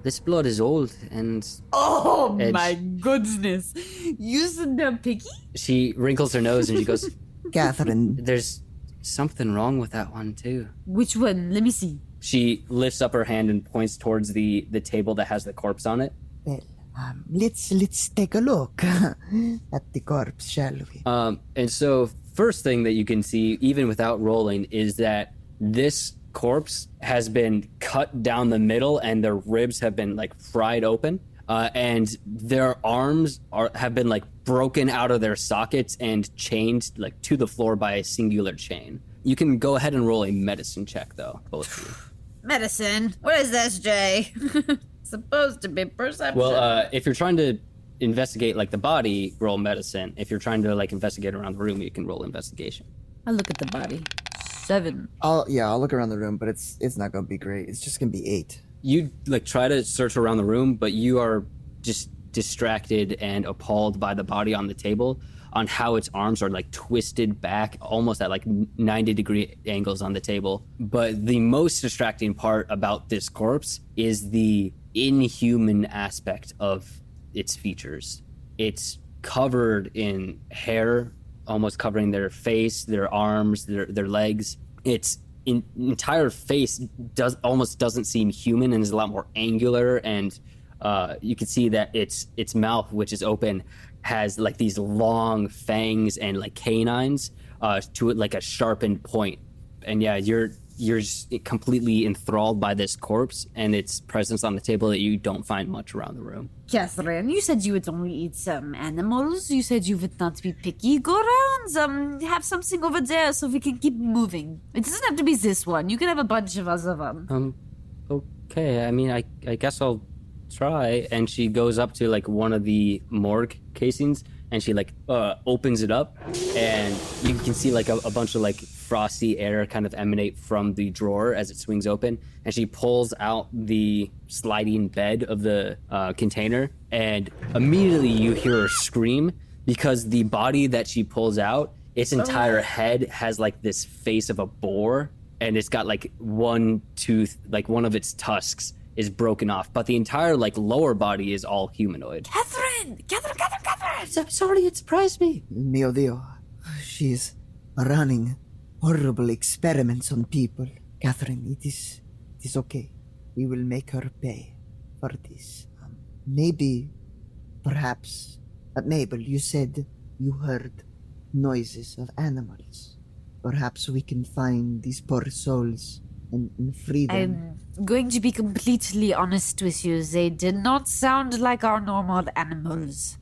this blood is old and... Oh my goodness. You said they're picky? She wrinkles her nose and she goes, Catherine, there's something wrong with that one too. Which one? Let me see. She lifts up her hand and points towards the table that has the corpse on it. well, let's take a look at the corpse, shall we? And so first thing that you can see, even without rolling, is that this corpse has been cut down the middle and their ribs have been fried open. And their arms have been broken out of their sockets and chained to the floor by a singular chain. You can go ahead and roll a medicine check though, both of you. Medicine? What is this, Jay? Supposed to be perception. Well, if you're trying to investigate the body, roll medicine. If you're trying to investigate around the room, you can roll investigation. I'll look at the body. 7. I'll look around the room, but it's not gonna be great. It's just gonna be 8. You try to search around the room, but you are just distracted and appalled by the body on the table, on how its arms are twisted back almost at 90-degree angles on the table. But the most distracting part about this corpse is the inhuman aspect of its features. It's covered in hair, almost covering their face, their arms, their legs. Its entire face almost doesn't seem human and is a lot more angular, and you can see that its mouth, which is open, has these long fangs and canines to it, a sharpened point. And yeah, you're just completely enthralled by this corpse and its presence on the table that you don't find much around the room. Catherine, you said you would only eat some animals. You said you would not be picky. Go around, have something over there so we can keep moving. It doesn't have to be this one. You can have a bunch of us of them. Okay. I mean, I guess I'll try. And she goes up to one of the morgue casings and she opens it up, and you can see a bunch of frosty air kind of emanate from the drawer as it swings open, and she pulls out the sliding bed of the container, and immediately you hear her scream because the body that she pulls out, its entire head has this face of a boar, and it's got one tooth, one of its tusks is broken off, but the entire lower body is all humanoid. Catherine! I'm sorry, it surprised me. Mio Dio, she's running horrible experiments on people. Catherine, it is okay. We will make her pay for this. Perhaps, Mabel, you said you heard noises of animals. Perhaps we can find these poor souls and free them. I'm going to be completely honest with you. They did not sound like our normal animals.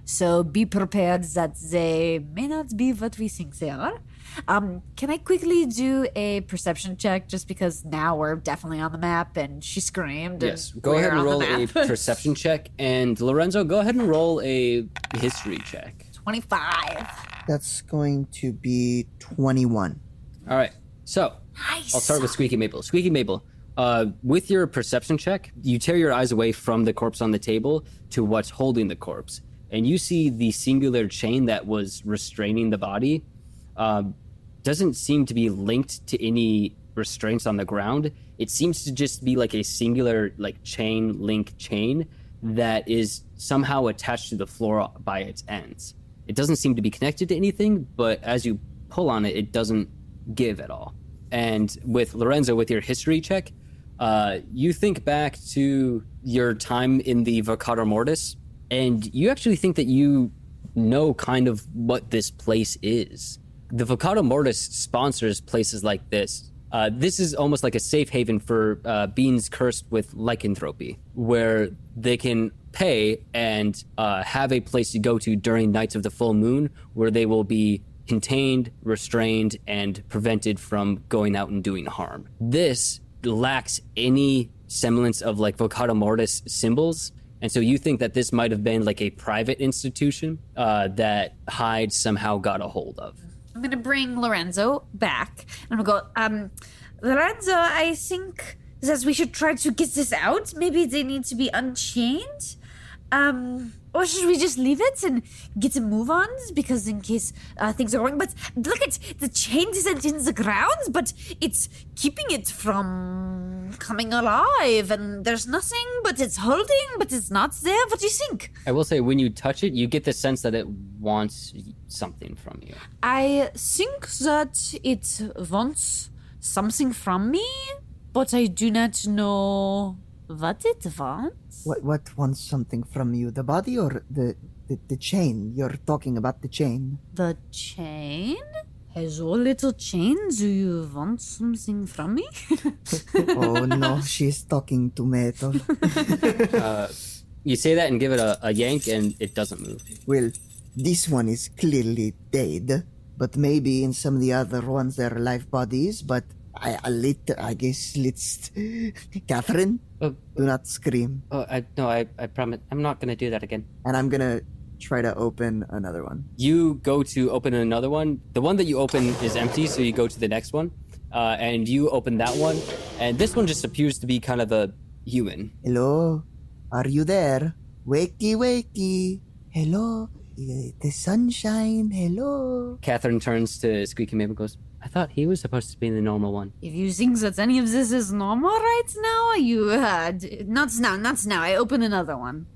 So be prepared that they may not be what we think they are. Can I quickly do a perception check just because now we're definitely on the map and she screamed? Yes, and go we're ahead and on the roll a map. perception check. And Lorenzo, go ahead and roll a history check. 25. That's going to be 21. All right, so Nice. I'll start with Squeaky Mable. Squeaky Mable, with your perception check, you tear your eyes away from the corpse on the table to what's holding the corpse. And you see the singular chain that was restraining the body doesn't seem to be linked to any restraints on the ground. It seems to just be like a singular chain that is somehow attached to the floor by its ends. It doesn't seem to be connected to anything, but as you pull on it, it doesn't give at all. And with Lorenzo, with your history check, you think back to your time in the Vocata Mortis, and you actually think that you know kind of what this place is. The Vocata Mortis sponsors places like this. This is almost like a safe haven for beings cursed with lycanthropy, where they can pay and have a place to go to during nights of the full moon, where they will be contained, restrained, and prevented from going out and doing harm. This lacks any semblance of like Vocata Mortis symbols. And so you think that this might have been like a private institution that Hyde somehow got a hold of. I'm going to bring Lorenzo back. And I'm going to go, Lorenzo, I think that we should try to get this out. Maybe they need to be unchained. Or should we just leave it and get a move on? Because in case things are wrong. But look at the chain isn't in the ground, but it's keeping it from coming alive. And there's nothing, but it's holding, but it's not there. What do you think? I will say, when you touch it, you get the sense that it wants something from you. I think that it wants something from me, but I do not know what it wants. What wants something from you? The body or the chain? You're talking about the chain. The chain? Hello, little chain. Do you want something from me? Oh no, she's talking to metal. You say that and give it a yank, and it doesn't move. Well, this one is clearly dead, but maybe in some of the other ones there are live bodies, but I guess let's... Catherine, do not scream. I promise. I'm not going to do that again. And I'm gonna try to open another one. You go to open another one. The one that you open is empty, so you go to the next one. And you open that one. And this one just appears to be kind of a human. Hello? Are you there? Wakey, wakey. Hello? The sunshine. Hello? Catherine turns to Squeaky Mable and goes, I thought he was supposed to be the normal one. If you think that any of this is normal right now, you not now. I open another one.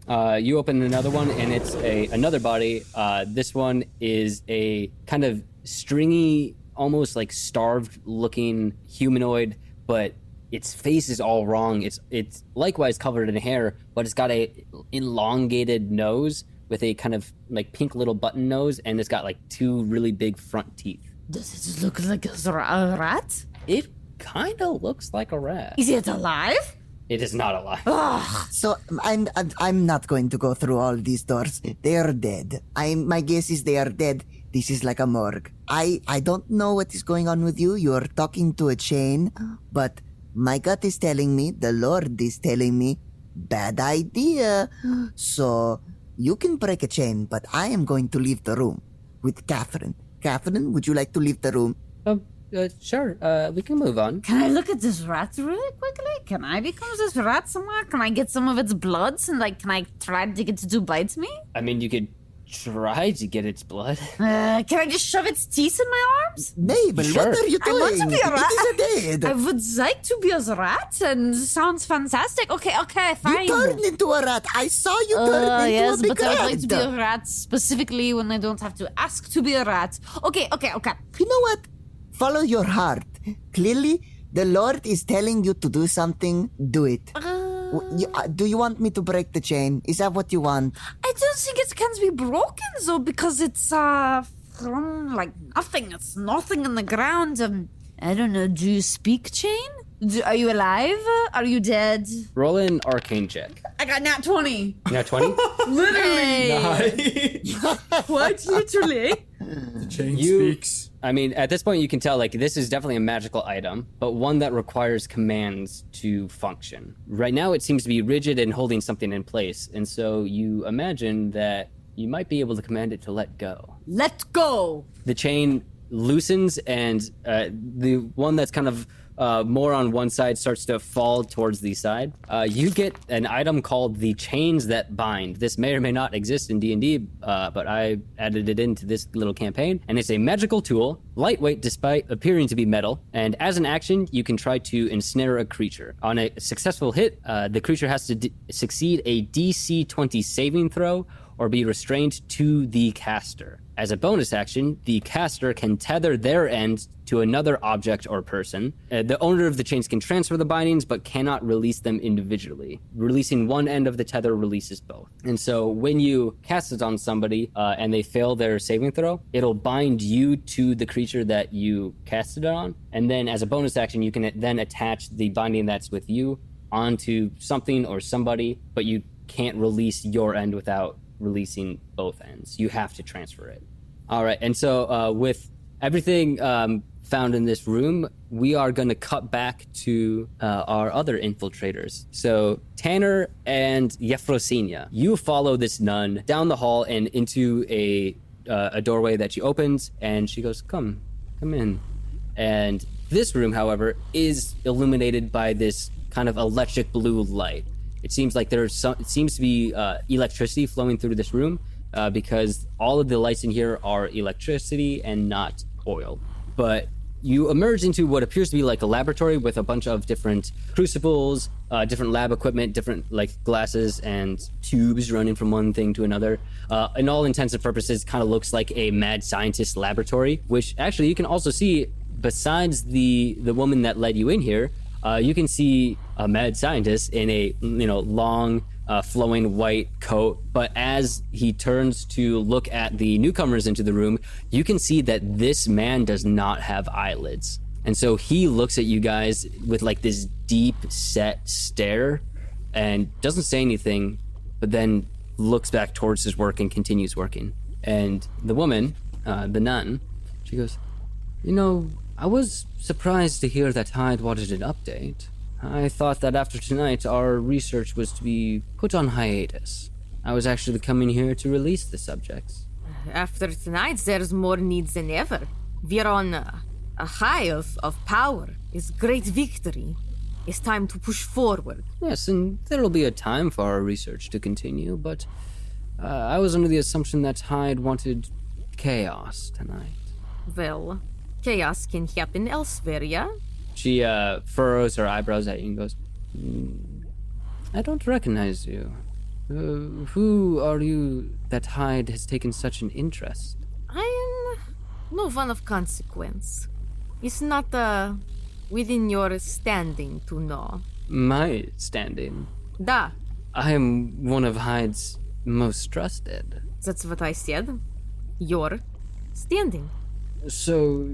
You open another one, and it's another body. This one is a kind of stringy, almost like starved-looking humanoid, but its face is all wrong. It's likewise covered in hair, but it's got a elongated nose with a kind of like pink little button nose, and it's got like two really big front teeth. Does it look like a rat? It kind of looks like a rat. Is it alive? It is not alive. Ugh. So I'm not going to go through all these doors. They are dead. My guess is they are dead. This is like a morgue. I don't know what is going on with you. You are talking to a chain, but my gut is telling me, the Lord is telling me, bad idea. So you can break a chain, but I am going to leave the room with Catherine. Catherine, would you like to leave the room? Sure. We can move on. Can I look at this rat really quickly? Can I become this rat somewhere? Can I get some of its blood and can I try to get it to bite me? I mean, you could try to get its blood. Can I just shove its teeth in my arms? Mabel, Sure. what are you I want to doing? be a rat. It is a date. I would like to be a rat, and sounds fantastic. Okay, fine. You turned into a rat. I saw you turn into Yes, a big but I would rat. like to be a rat specifically when I don't have to ask to be a rat. Okay. You know what? Follow your heart. Clearly, the Lord is telling you to do something. Do it. Do you want me to break the chain? Is that what you want? I don't think it can be broken though, because it's from like nothing. It's nothing on the ground. I don't know. Do you speak chain? Are you alive? Are you dead? Roll an arcane check. I got nat 20. Now 20? Literally. Quite literally. The chain You- speaks. I mean, at this point, you can tell, like, this is definitely a magical item, but one that requires commands to function. Right now, it seems to be rigid and holding something in place, and so you imagine that you might be able to command it to let go. Let go. The chain loosens, and the one that's kind of more on one side starts to fall towards the side. You get an item called the Chains That Bind. This may or may not exist in D&D, but I added it into this little campaign, and it's a magical tool, lightweight despite appearing to be metal, and as an action, you can try to ensnare a creature. On a successful hit, the creature has to succeed a DC 20 saving throw or be restrained to the caster. As a bonus action, the caster can tether their end to another object or person. The owner of the chains can transfer the bindings, but cannot release them individually. Releasing one end of the tether releases both. And so when you cast it on somebody and they fail their saving throw, it'll bind you to the creature that you casted it on. And then as a bonus action, you can then attach the binding that's with you onto something or somebody, but you can't release your end without releasing both ends. You have to transfer it. All right, and so with everything found in this room, we are going to cut back to our other infiltrators. So Tanner and Efrosinya, you follow this nun down the hall and into a doorway that she opens, and she goes, come in. And this room, however, is illuminated by this kind of electric blue light. It seems like it seems to be electricity flowing through this room because all of the lights in here are electricity and not oil. But you emerge into what appears to be like a laboratory with a bunch of different crucibles, different lab equipment, different like glasses and tubes running from one thing to another. In all intents and purposes, kind of looks like a mad scientist laboratory, which actually you can also see besides the woman that led you in here. You can see a mad scientist in a long flowing white coat, but as he turns to look at the newcomers into the room, you can see that this man does not have eyelids. And so he looks at you guys with like this deep set stare and doesn't say anything, but then looks back towards his work and continues working. And the woman, the nun, she goes, I was surprised to hear that Hyde wanted an update. I thought that after tonight, our research was to be put on hiatus. I was actually coming here to release the subjects. After tonight, there's more needs than ever. We're on a high of power. It's great victory. It's time to push forward. Yes, and there will be a time for our research to continue, but I was under the assumption that Hyde wanted chaos tonight. Well, chaos can happen elsewhere, yeah? She furrows her eyebrows at you and goes, I don't recognize you. Who are you that Hyde has taken such an interest? I am no one of consequence. It's not within your standing to know. My standing? Da, I am one of Hyde's most trusted. that's what I said. Your standing. So,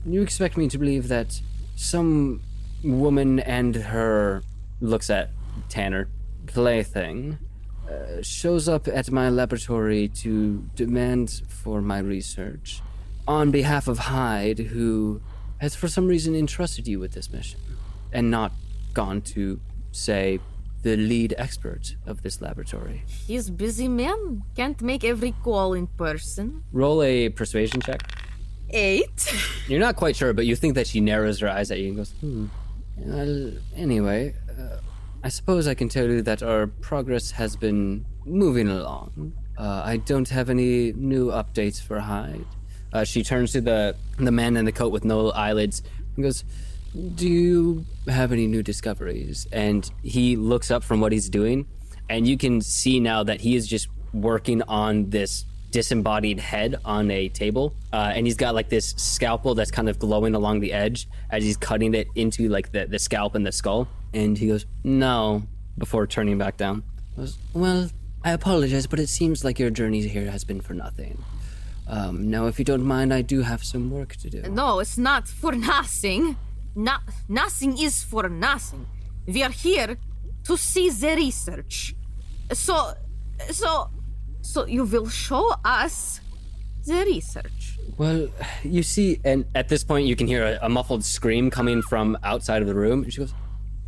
you expect me to believe that some woman and her, looks at Tanner, plaything, shows up at my laboratory to demand for my research on behalf of Hyde, who has for some reason entrusted you with this mission, and not gone to, say, the lead expert of this laboratory. He's busy man. Can't make every call in person. Roll a persuasion check. 8. You're not quite sure, but you think that she narrows her eyes at you and goes, Well, anyway, I suppose I can tell you that our progress has been moving along. I don't have any new updates for Hyde. She turns to the man in the coat with no eyelids and goes, do you have any new discoveries? And he looks up from what he's doing, and you can see now that he is just working on this disembodied head on a table. And he's got like this scalpel that's kind of glowing along the edge as he's cutting it into like the scalp and the skull. And he goes, no, before turning back down. He goes, well, I apologize, but it seems like your journey here has been for nothing. Now, if you don't mind, I do have some work to do. No, it's not for nothing. Nothing is for nothing. We are here to see the research. So you will show us the research. Well, you see, and at this point you can hear a muffled scream coming from outside of the room. And she goes,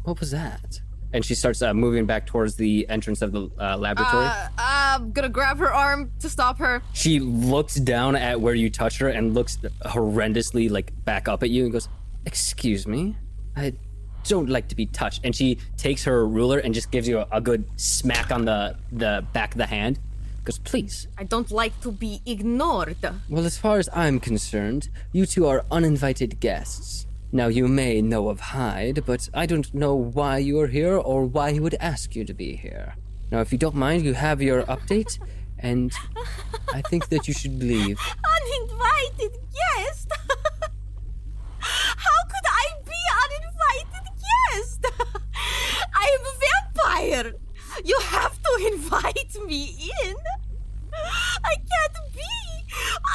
what was that? And she starts moving back towards the entrance of the laboratory. I'm gonna grab her arm to stop her. She looks down at where you touched her and looks horrendously like back up at you and goes, excuse me, I don't like to be touched. And she takes her ruler and just gives you a good smack on the back of the hand. Goes, please. I don't like to be ignored. Well, as far as I'm concerned, you two are uninvited guests. Now, you may know of Hyde, but I don't know why you are here or why he would ask you to be here. Now, if you don't mind, you have your update, and I think that you should leave. Uninvited guest? How could I be uninvited guest? I am a vampire. You have to invite me in. I can't be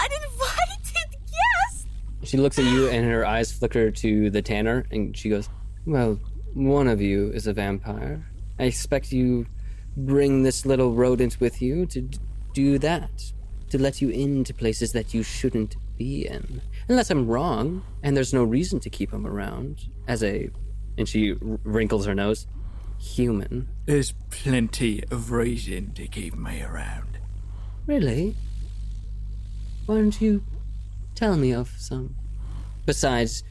uninvited guest. She looks at you and her eyes flicker to the tanner and she goes, well, one of you is a vampire. I expect you bring this little rodent with you to do that, to let you into places that you shouldn't be in. Unless I'm wrong, and there's no reason to keep him around and she wrinkles her nose, human. There's plenty of reason to keep me around. Really? Why don't you tell me of some? Besides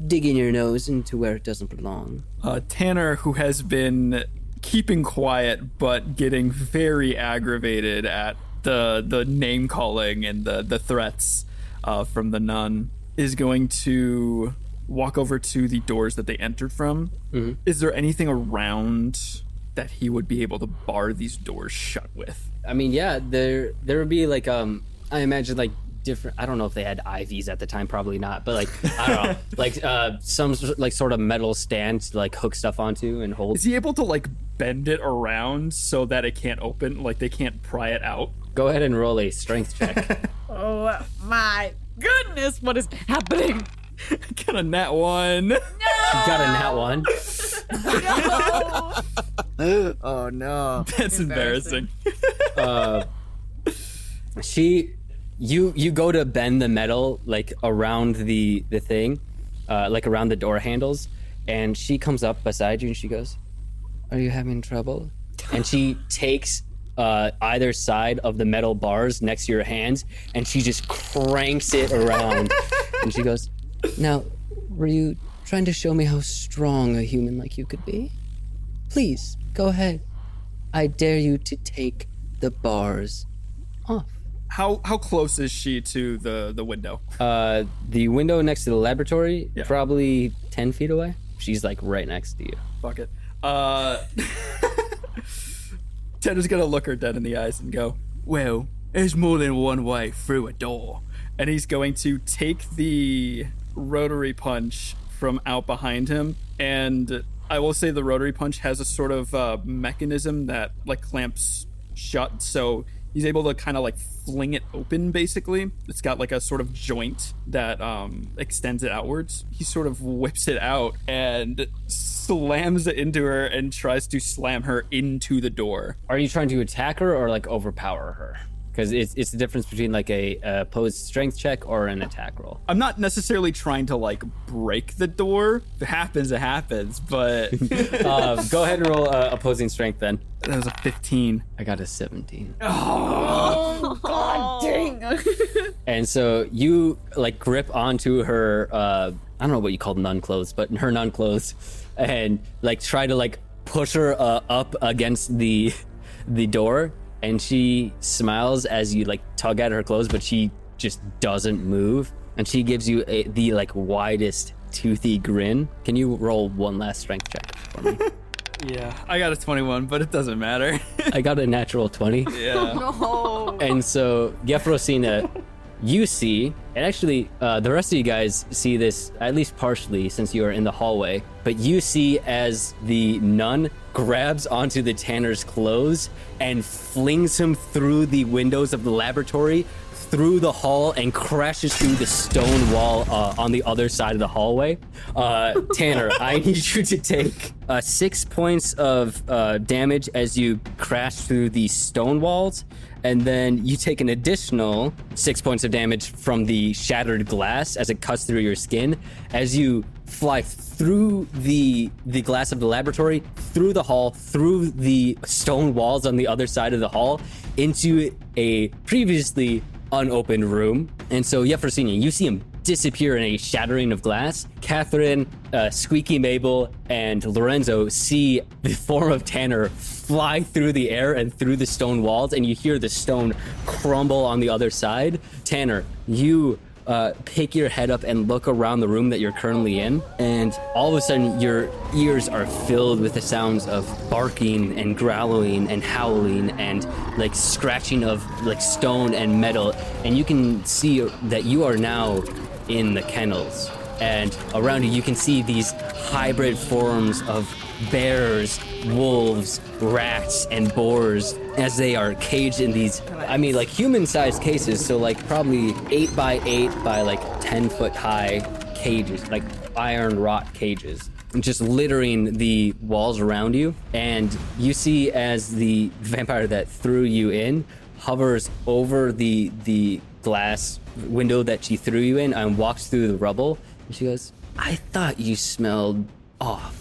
digging your nose into where it doesn't belong. Tanner, who has been keeping quiet but getting very aggravated at the name calling and the threats from the nun, is going to walk over to the doors that they entered from. Mm-hmm. Is there anything around that he would be able to bar these doors shut with? I mean, yeah, there would be like I imagine like different, I don't know if they had IVs at the time, probably not, but like I don't know, like some like sort of metal stand to like hook stuff onto and hold. Is he able to like bend it around so that it can't open, like they can't pry it out? Go ahead and roll a strength check. Oh my goodness, what is happening? Got a nat 1. No! You got a nat 1. No! Oh no. That's embarrassing. You go to bend the metal like around the thing, like around the door handles, and she comes up beside you and she goes, are you having trouble? And she takes either side of the metal bars next to your hands and she just cranks it around. And she goes, now, were you trying to show me how strong a human like you could be? Please, go ahead. I dare you to take the bars off. How close is she to the window? The window next to the laboratory, yeah. Probably 10 feet away. She's like right next to you. Fuck it. Tanner's gonna look her dead in the eyes and go, well, there's more than one way through a door. And he's going to take the rotary punch from out behind him, and I will say the rotary punch has a sort of mechanism that like clamps shut, so he's able to kind of like fling it open, basically. It's got like a sort of joint that extends it outwards. He sort of whips it out and slams it into her and tries to slam her into the door. Are you trying to attack her or like overpower her? Because it's the difference between like a opposed strength check or an attack roll. I'm not necessarily trying to like break the door. If it happens, but... Go ahead and roll opposing strength then. That was a 15. I got a 17. Oh, God dang. And so you like grip onto her, I don't know what you call nun clothes, but her nun clothes, and like try to like push her up against the door. and she smiles as you like tug at her clothes, but she just doesn't move. And she gives you the like widest toothy grin. Can you roll one last strength check for me? Yeah, I got a 21, but it doesn't matter. I got a natural 20. Yeah. No. And so, Efrosinya, you see, and actually, the rest of you guys see this at least partially since you are in the hallway, but you see as the nun grabs onto the Tanner's clothes and flings him through the windows of the laboratory, through the hall, and crashes through the stone wall on the other side of the hallway. Tanner, I need you to take 6 points of damage as you crash through the stone walls, and then you take an additional 6 points of damage from the shattered glass as it cuts through your skin as you fly through the glass of the laboratory, through the hall, through the stone walls on the other side of the hall, into a previously unopened room. And so Efrosinya, you see him disappear in a shattering of glass. Catherine, Squeaky, Mable, and Lorenzo see the form of Tanner fly through the air and through the stone walls, and you hear the stone crumble on the other side. Tanner, you pick your head up and look around the room that you're currently in, and all of a sudden your ears are filled with the sounds of barking and growling and howling and like scratching of like stone and metal, and you can see that you are now in the kennels, and around you can see these hybrid forms of bears, wolves, rats, and boars as they are caged in these, I mean, like human-sized cases, so like probably 8 by 8 by like 10-foot high cages, like iron wrought cages, just littering the walls around you. And you see as the vampire that threw you in hovers over the glass window that she threw you in and walks through the rubble, and she goes, "I thought you smelled off."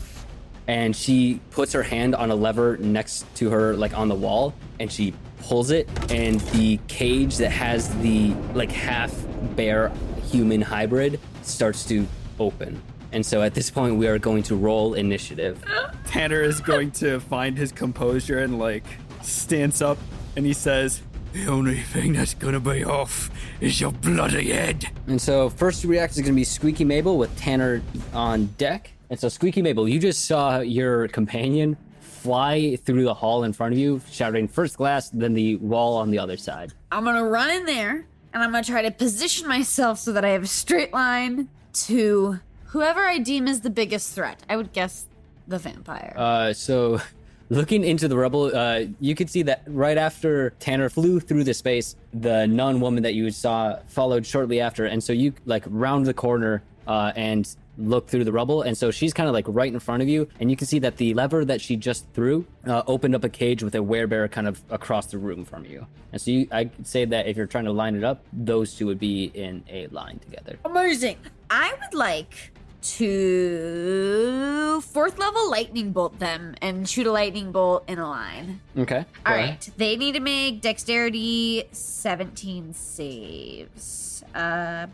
And she puts her hand on a lever next to her, like on the wall, and she pulls it, and the cage that has the like half bear human hybrid starts to open. And so at this point, we are going to roll initiative. Tanner is going to find his composure and like stands up, and he says, "The only thing that's gonna be off is your bloody head." And so first to react is going to be Squeaky Mable with Tanner on deck. And so Squeaky Mable, you just saw your companion fly through the hall in front of you, shattering first glass, then the wall on the other side. I'm gonna run in there, and I'm gonna try to position myself so that I have a straight line to whoever I deem is the biggest threat. I would guess the vampire. So looking into the rubble, you could see that right after Tanner flew through the space, the nun woman that you saw followed shortly after. And so you like round the corner and look through the rubble, and so she's kind of like right in front of you, and you can see that the lever that she just threw opened up a cage with a werebear kind of across the room from you. And so I could say that if you're trying to line it up, those two would be in a line together. Amazing. I would like to 4th level lightning bolt them and shoot a lightning bolt in a line. Okay. All right. They need to make dexterity 17 saves. Yeah,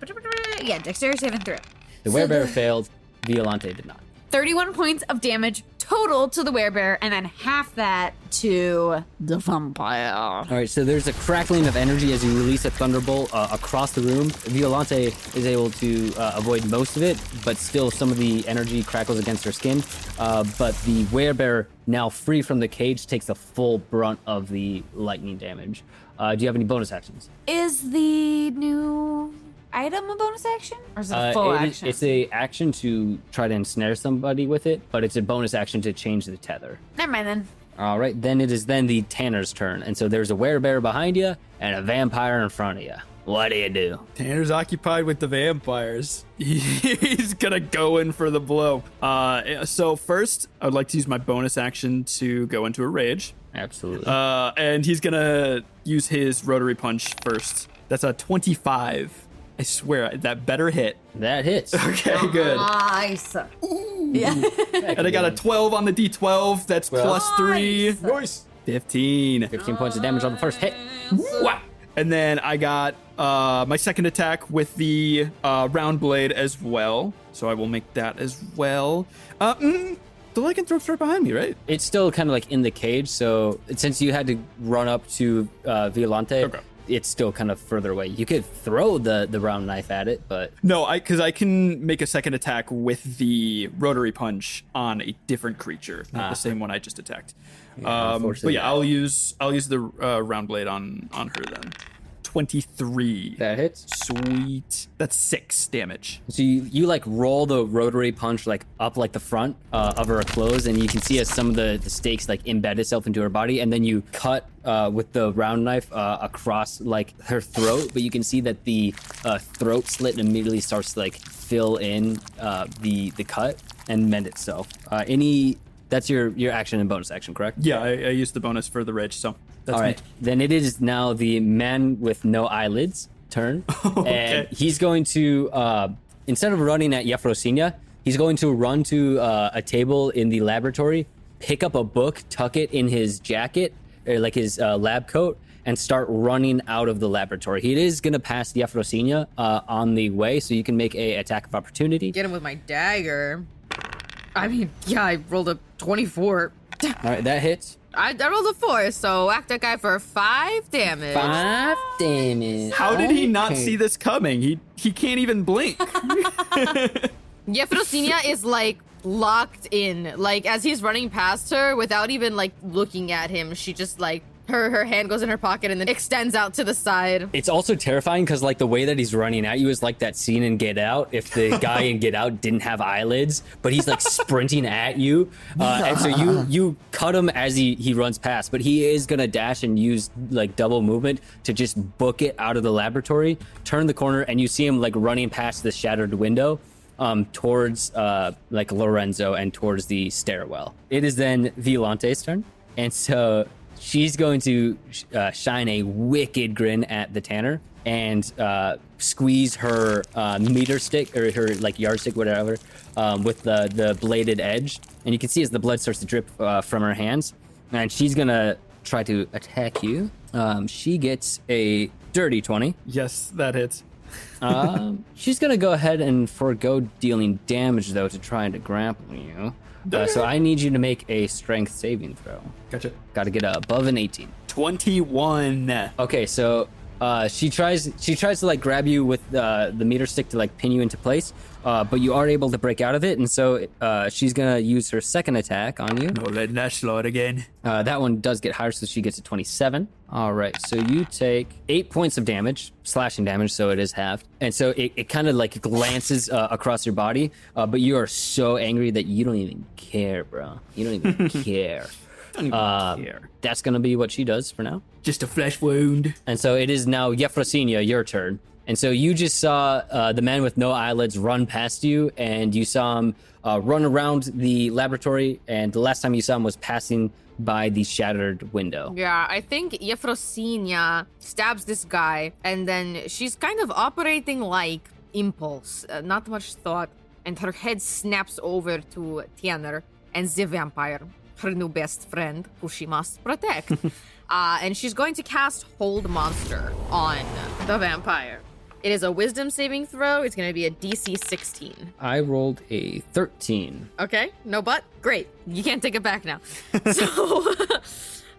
dexterity saving throw. The werebear failed. Violante did not. 31 points of damage total to the werebear, and then half that to the vampire. All right, so there's a crackling of energy as you release a thunderbolt across the room. Violante is able to avoid most of it, but still some of the energy crackles against her skin. But the werebear, now free from the cage, takes the full brunt of the lightning damage. Do you have any bonus actions? Is the new item a bonus action? Or is it a full action? It's a action to try to ensnare somebody with it, but it's a bonus action to change the tether. Never mind then. All right, then it is then the Tanner's turn. And so there's a werebear behind you and a vampire in front of you. What do you do? Tanner's occupied with the vampires. He's gonna go in for the blow. So first, I would like to use my bonus action to go into a rage. Absolutely. And he's gonna use his rotary punch first. That's a 25. I swear, that better hit. That hits. Okay, good. Nice. Yeah. And I got a 12 on the D12. That's plus 3. Nice. 15. 15 points of damage on the first hit. Wow. And then I got my second attack with the round blade as well. So I will make that as well. The lycanthrope's right behind me, right? It's still kind of like in the cage, so since you had to run up to Violante, Okay. it's still kind of further away. You could throw the round knife at it, but No, because I can make a second attack with the rotary punch on a different creature, not the same one I just attacked. But unfortunately, yeah, I'll use the round blade on her then. 23. that hits. Sweet. That's 6 damage. So you like roll the rotary punch like up like the front of her clothes, and you can see as some of the stakes like embed itself into her body, and then you cut with the round knife across like her throat, but you can see that the throat slit immediately starts to like fill in the cut and mend itself. That's your action and bonus action, correct? Yeah, I used the bonus for the rage, so that's All right, then it is now the man with no eyelids turn, and he's going to instead of running at Efrosinya, he's going to run to a table in the laboratory, pick up a book, tuck it in his jacket or like his lab coat, and start running out of the laboratory. He is going to pass the Efrosinya on the way, so you can make a attack of opportunity. Get him with my dagger. I mean, yeah, I rolled a 24. All right, that hits. I rolled a 4, so whack that guy for 5 damage. 5 damage. How did he not see this coming? He can't even blink. Efrosinya is like locked in. Like as he's running past her without even like looking at him, she just like her hand goes in her pocket and then extends out to the side. It's also terrifying because like the way that he's running at you is like that scene in Get Out. If the guy in Get Out didn't have eyelids, but he's like sprinting at you, and so you cut him as he runs past, but he is gonna dash and use like double movement to just book it out of the laboratory, turn the corner, and you see him like running past the shattered window towards like Lorenzo and towards the stairwell. It is then Violante's turn, and so she's going to shine a wicked grin at the Tanner and squeeze her meter stick or her like yardstick, whatever, with the bladed edge. And you can see as the blood starts to drip from her hands. And she's gonna try to attack you. She gets a dirty 20. Yes, that hits. She's gonna go ahead and forego dealing damage though to try to grapple you. So I need you to make a strength saving throw. Gotcha. Got to get above an 18. 21. Okay, so she tries to like grab you with the meter stick to like pin you into place, but you are able to break out of it, and so she's gonna use her second attack on you. No, let that slide again. That one does get higher, so she gets a 27. All right, so you take 8 points of damage, slashing damage, so it is halved. And so it kind of like glances across your body, but you are so angry that you don't even care, bro. You don't even care. Don't even care. That's going to be what she does for now. Just a flesh wound. And so it is now Efrosinya, your turn. And so you just saw the man with no eyelids run past you, and you saw him run around the laboratory, and the last time you saw him was passing by the shattered window. Yeah, I think Efrosinya stabs this guy, and then she's kind of operating like impulse, not much thought, and her head snaps over to Tanner and the vampire, her new best friend, who she must protect. And she's going to cast Hold Monster on the vampire. It is a wisdom saving throw. It's going to be a DC 16. I rolled a 13. Okay, no but? Great. You can't take it back now. So,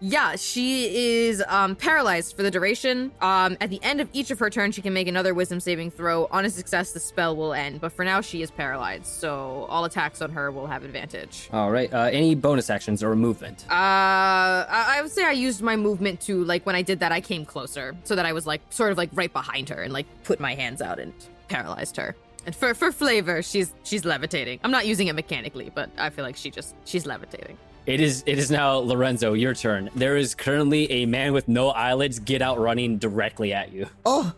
yeah, she is paralyzed for the duration. At the end of each of her turns, she can make another wisdom saving throw. On a success, the spell will end. But for now, she is paralyzed. So all attacks on her will have advantage. All right. Any bonus actions or movement? I would say I used my movement to, like, when I did that, I came closer. So that I was, like, sort of, like, right behind her and, like, put my hands out and paralyzed her. And for flavor, she's levitating. I'm not using it mechanically, but I feel like she's levitating. It is now Lorenzo, your turn. There is currently a man with no eyelids get out running directly at you. Oh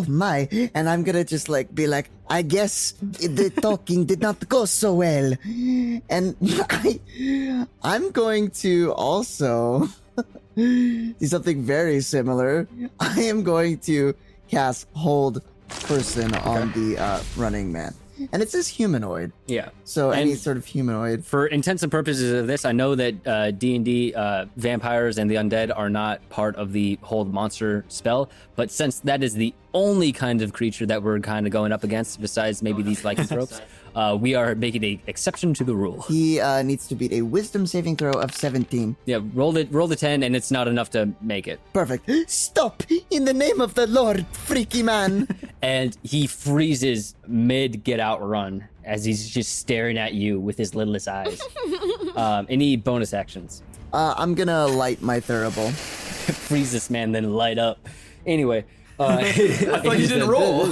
my. And I'm gonna just like be like, I guess the talking did not go so well. And I'm going to also do something very similar. I am going to cast Hold Person on the running man. And it says humanoid. Yeah. So any And- sort of humanoid. For intents and purposes of this, I know that D&D vampires and the undead are not part of the hold monster spell, but since that is the only kind of creature that we're kind of going up against, besides maybe these lycanthropes, we are making an exception to the rule. He needs to beat a wisdom saving throw of 17. Yeah, roll the 10, and it's not enough to make it. Perfect. Stop! In the name of the Lord, freaky man! And he freezes mid get out run as he's just staring at you with his lidless eyes. Any bonus actions? I'm gonna light my thurible. Freeze this man, then light up. Anyway. I thought you didn't roll.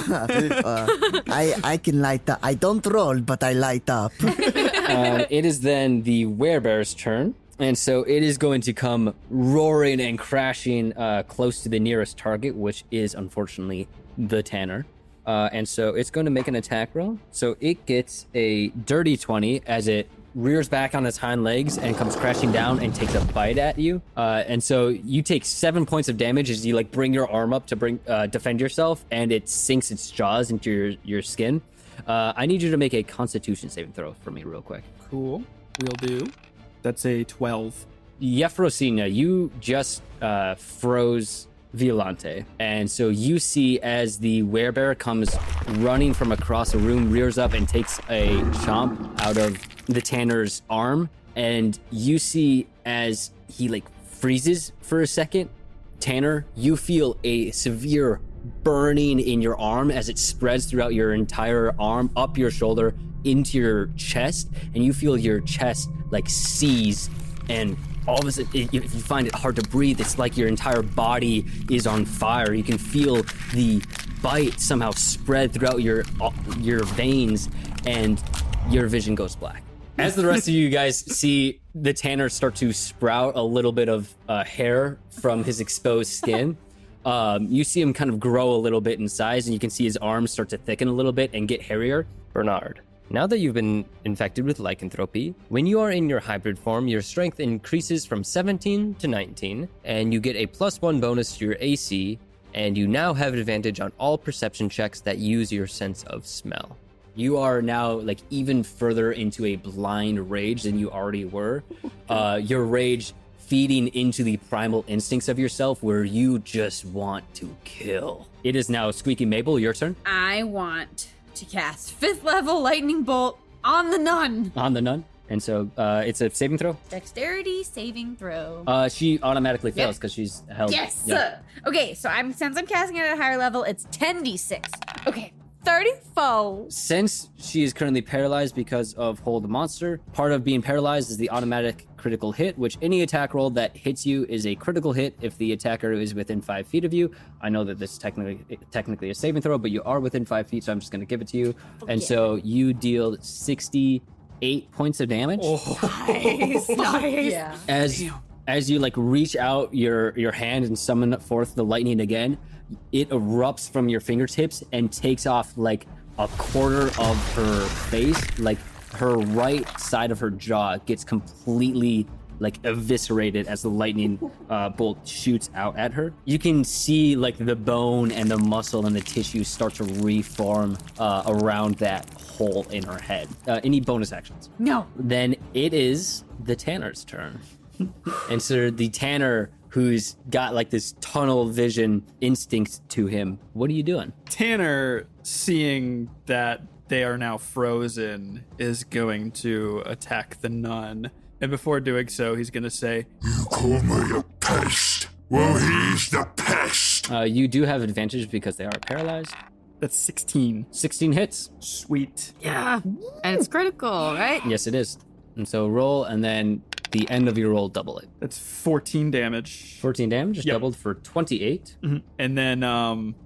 I can light up. I don't roll, but I light up. It is then the werebear's turn. And so it is going to come roaring and crashing close to the nearest target, which is unfortunately the Tanner. And so it's going to make an attack roll. So it gets a dirty 20 as it rears back on its hind legs and comes crashing down and takes a bite at you. And so you take 7 points of damage as you like bring your arm up to defend yourself, and it sinks its jaws into your skin. I need you to make a Constitution saving throw for me real quick. Cool. We'll do. That's a 12. Efrosinya, you just froze Violante. And so you see as the werebear comes running from across a room, rears up and takes a chomp out of the Tanner's arm. And you see as he like freezes for a second, Tanner, you feel a severe burning in your arm as it spreads throughout your entire arm, up your shoulder, into your chest. And you feel your chest like seize, and all of a sudden, if you find it hard to breathe, it's like your entire body is on fire. You can feel the bite somehow spread throughout your veins, and your vision goes black. As the rest of you guys see the Tanner start to sprout a little bit of hair from his exposed skin, you see him kind of grow a little bit in size, and you can see his arms start to thicken a little bit and get hairier. Bernard, now that you've been infected with lycanthropy, when you are in your hybrid form, your strength increases from 17 to 19, and you get a +1 bonus to your AC, and you now have advantage on all perception checks that use your sense of smell. You are now like even further into a blind rage than you already were. Your rage feeding into the primal instincts of yourself where you just want to kill. It is now Squeaky Mable, your turn. I want to cast 5th level lightning bolt on the nun. On the nun. And so it's a saving throw. Dexterity saving throw. She automatically fails Yep. because she's held. Yes. Yep. Okay, so since I'm casting it at a higher level, it's 10d6. Okay, 34. Since she is currently paralyzed because of Hold the Monster, part of being paralyzed is the automatic critical hit, which any attack roll that hits you is a critical hit if the attacker is within 5 feet of you. I know that this is technically a saving throw, but you are within 5 feet, so I'm just going to give it to you. And so you deal 68 points of damage. Nice. Yeah. As you like reach out your hand and summon forth the lightning again, it erupts from your fingertips and takes off like a quarter of her face. Like her right side of her jaw gets completely like eviscerated as the lightning bolt shoots out at her. You can see like the bone and the muscle and the tissue start to reform around that hole in her head. Any bonus actions? No. Then it is the Tanner's turn. And so the Tanner, who's got like this tunnel vision instinct to him, what are you doing? Tanner, seeing that they are now frozen, is going to attack the nun. And before doing so, he's going to say, You call me a pest? Well, he's the pest. You do have advantage because they are paralyzed. that's 16. 16 hits. Sweet. Yeah. And it's critical, right? Yes, it is. And so roll, and then the end of your roll, double it. That's 14 damage. 14 damage, just Yep. doubled for 28. Mhm. And then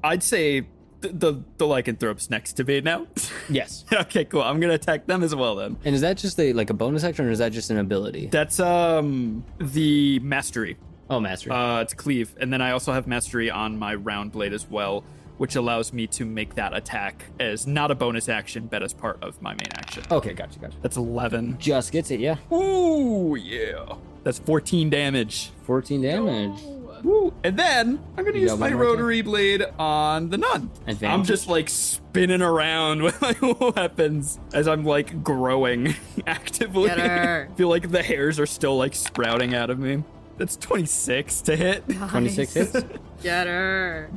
I'd say the lycanthrope's next to me now. Yes. Okay, cool. I'm going to attack them as well then. And is that just a bonus action, or is that just an ability? That's the mastery. Oh, mastery. It's cleave. And then I also have mastery on my round blade as well, which allows me to make that attack as not a bonus action, but as part of my main action. Okay, gotcha. That's 11. Just gets it, yeah. Ooh, yeah. That's 14 damage. 14 damage. Woo. And then I'm going to You use got my one more rotary blade on the nun. Advantage? I'm just like spinning around with my weapons as I'm like growing actively. Get her. Feel like the hairs are still like sprouting out of me. That's 26 to hit. 26 hits. Get her.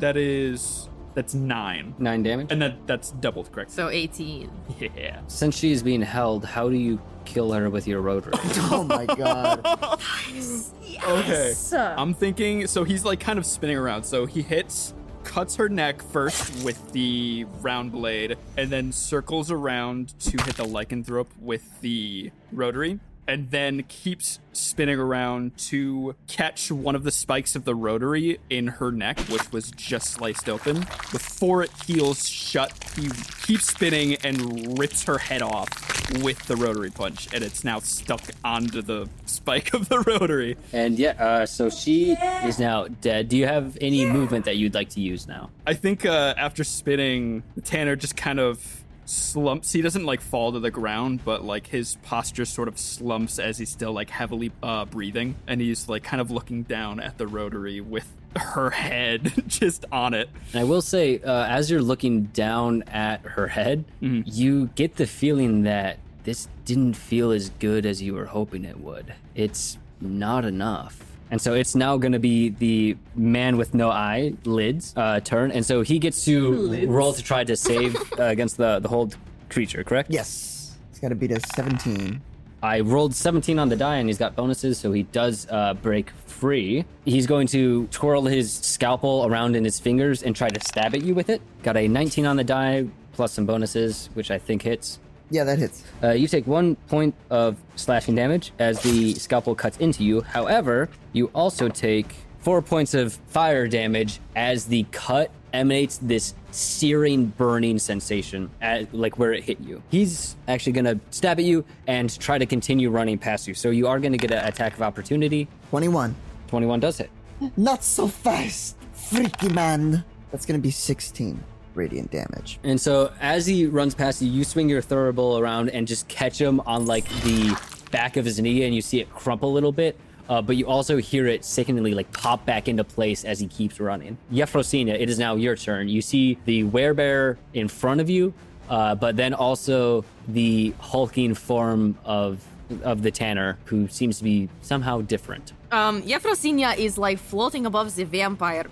That's 9. 9 damage. And that's doubled, correct? So 18. Yeah. Since she is being held, how do you kill her with your rotary? Oh my god. Okay. Yes. I'm thinking, so he's like kind of spinning around. So he cuts her neck first with the round blade, and then circles around to hit the lycanthrope with the rotary, and then keeps spinning around to catch one of the spikes of the rotary in her neck, which was just sliced open. Before it heals shut, he keeps spinning and rips her head off with the rotary punch, and it's now stuck onto the spike of the rotary. And so she is now dead. Do you have any movement that you'd like to use now? I think after spinning, Tanner just kind of slumps. He doesn't like fall to the ground, but like his posture sort of slumps as he's still like heavily breathing, and he's like kind of looking down at the rotary with her head just on it. And I will say, as you're looking down at her head, you get the feeling that this didn't feel as good as you were hoping it would. It's not enough. And so it's now going to be the man with no eyelids turn. And so he gets to roll to try to save against the hold creature, correct? Yes. It's got to beat a 17. I rolled 17 on the die, and he's got bonuses, so he does break free. He's going to twirl his scalpel around in his fingers and try to stab at you with it. Got a 19 on the die, plus some bonuses, which I think hits. Yeah, that hits. You take 1 point of slashing damage as the scalpel cuts into you. However, you also take 4 points of fire damage as the cut emanates this searing, burning sensation at like where it hit you. He's actually gonna stab at you and try to continue running past you. So you are gonna get an attack of opportunity. 21. 21 does hit. Not so fast, freaky man. That's going to be 16 radiant damage. And so as he runs past you, you swing your thurible around and just catch him on like the back of his knee, and you see it crumple a little bit. But you also hear it sickeningly like pop back into place as he keeps running. Efrosinya, it is now your turn. You see the werebear in front of you, but then also the hulking form of the Tanner, who seems to be somehow different. Efrosinya is like floating above the vampire,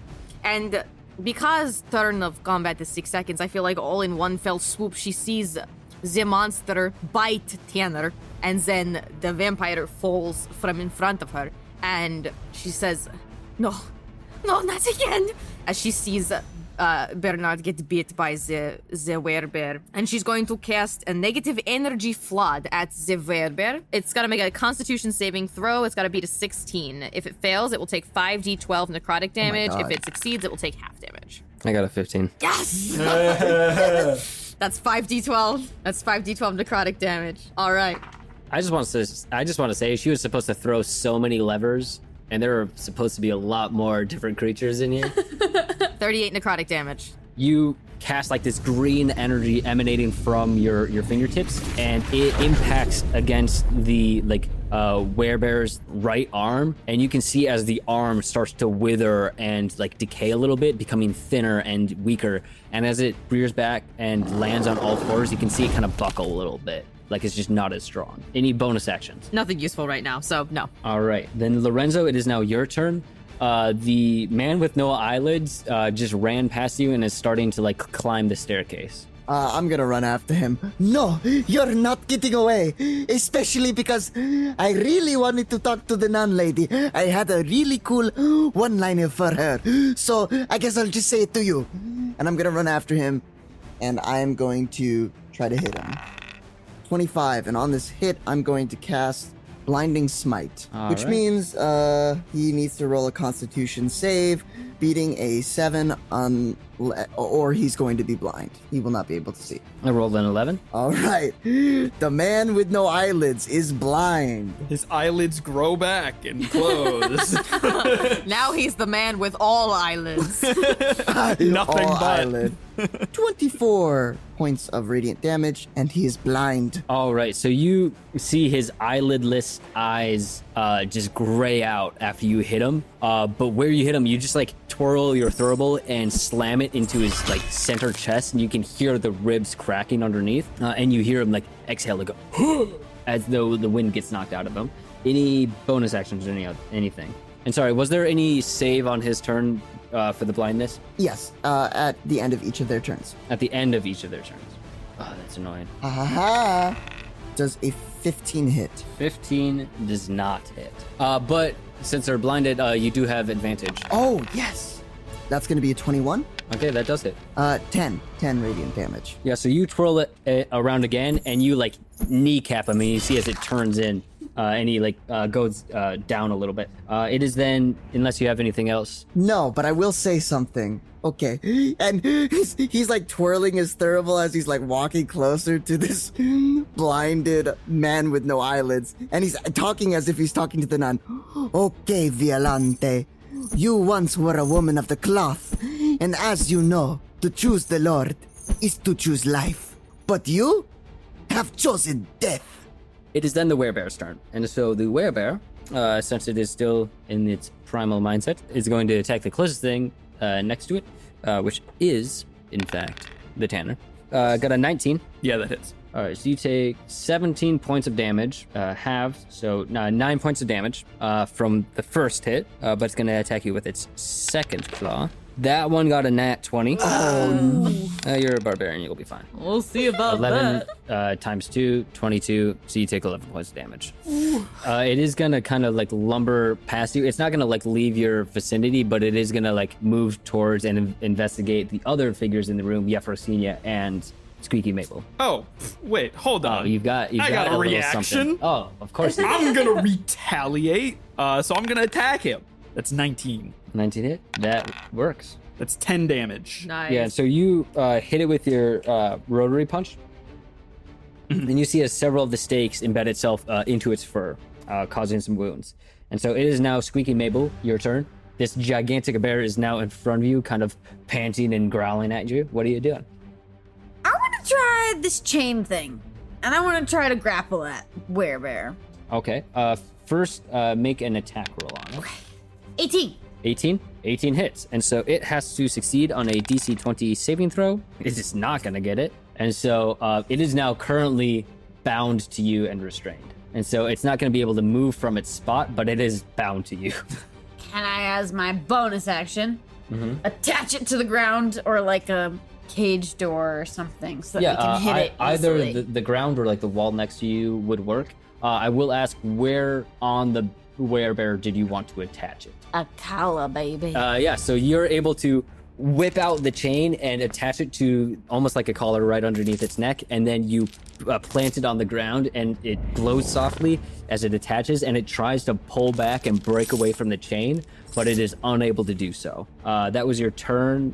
and because turn of combat is 6 seconds, I feel like all in one fell swoop she sees the monster bite Tanner, and then the vampire falls from in front of her, and she says, no, not again, as she sees Bernard get bit by the werebear. And she's going to cast a negative energy flood at the werebear. It's got to make a constitution saving throw. It's got to beat a 16. If it fails, it will take 5d12 necrotic damage. God. If it succeeds, it will take half damage. I got a 15. Yes! That's 5d12. That's 5d12 necrotic damage. All right. I just want to say she was supposed to throw so many levers, and there were supposed to be a lot more different creatures in here. 38 necrotic damage. You cast like this green energy emanating from your fingertips, and it impacts against the werebear's right arm, and you can see as the arm starts to wither and like decay a little bit, becoming thinner and weaker. And as it rears back and lands on all fours, you can see it kind of buckle a little bit, like it's just not as strong. Any bonus actions? Nothing useful right now, so no. All right, then Lorenzo, it is now your turn. The man with no eyelids just ran past you and is starting to like climb the staircase. I'm gonna run after him. No, you're not getting away. Especially because I really wanted to talk to the nun lady. I had a really cool one-liner for her. So I guess I'll just say it to you. And I'm gonna run after him, and I'm going to try to hit him. 25, and on this hit, I'm going to cast Blinding Smite, which means he needs to roll a Constitution save, beating a 7 or he's going to be blind. He will not be able to see. I rolled an 11. All right, the man with no eyelids is blind. His eyelids grow back and close. Now he's the man with all eyelids. Nothing All but. eyelid. 24 points of radiant damage, and he is blind. All right, so you see his eyelidless eyes just gray out after you hit him. But where you hit him, you just like twirl your throwable and slam it into his like center chest, and you can hear the ribs cracking underneath. And you hear him like exhale and go as though the wind gets knocked out of him. Any bonus actions or anything? And sorry, was there any save on his turn for the blindness? Yes, at the end of each of their turns. At the end of each of their turns. Oh, that's annoying. Aha! Does a 15 hit? 15 does not hit. But since they're blinded, you do have advantage. Oh, yes! That's going to be a 21. Okay, that does hit. 10 radiant damage. Yeah, so you twirl it around again, and you like kneecap him, and you see as it turns in, and he like goes down a little bit. It is then, unless you have anything else. No, but I will say something. Okay. And he's like twirling his thurible as he's like walking closer to this blinded man with no eyelids. And he's talking as if he's talking to the nun. Okay, Violante. You once were a woman of the cloth. And as you know, to choose the Lord is to choose life. But you have chosen death. It is then the werebear's turn. And so the werebear, since it is still in its primal mindset, is going to attack the closest thing next to it, which is, in fact, the Tanner. Got a 19. Yeah, that hits. All right, so you take 17 points of damage, halved, so 9 points of damage from the first hit, but it's going to attack you with its second claw. That one got a nat 20. Oh, you're a barbarian, you'll be fine. We'll see about 11 times 2, 22, so you take 11 points of damage. It is going to kind of like lumber past you. It's not going to like leave your vicinity, but it is going to like move towards and investigate the other figures in the room, Efrosinya and Squeaky Mable. Oh, wait, hold on. You've got I got a little reaction. something. Oh, of course. I'm gonna retaliate, so I'm gonna attack him. That's 19. 19 hit. That works. That's 10 damage. Nice. Yeah, so you hit it with your rotary punch, and you see as several of the stakes embed itself into its fur, causing some wounds. And so it is now Squeaky Mable, your turn. This gigantic bear is now in front of you, kind of panting and growling at you. What are you doing? I want to try this chain thing, and I want to try to grapple that werebear. Okay. First, make an attack roll on it. 18. 18 hits, and so it has to succeed on a DC 20 saving throw. It is not going to get it, and so it is now currently bound to you and restrained, and so it's not going to be able to move from its spot, but it is bound to you. Can I, as my bonus action, attach it to the ground or like a cage door or something so that we can hit it easily? Either the ground or like the wall next to you would work. I will ask, where on the werebear did you want to attach it? A collar, baby. Yeah, so you're able to whip out the chain and attach it to almost like a collar right underneath its neck, and then you plant it on the ground, and it glows softly as it attaches, and it tries to pull back and break away from the chain, but it is unable to do so. That was your turn,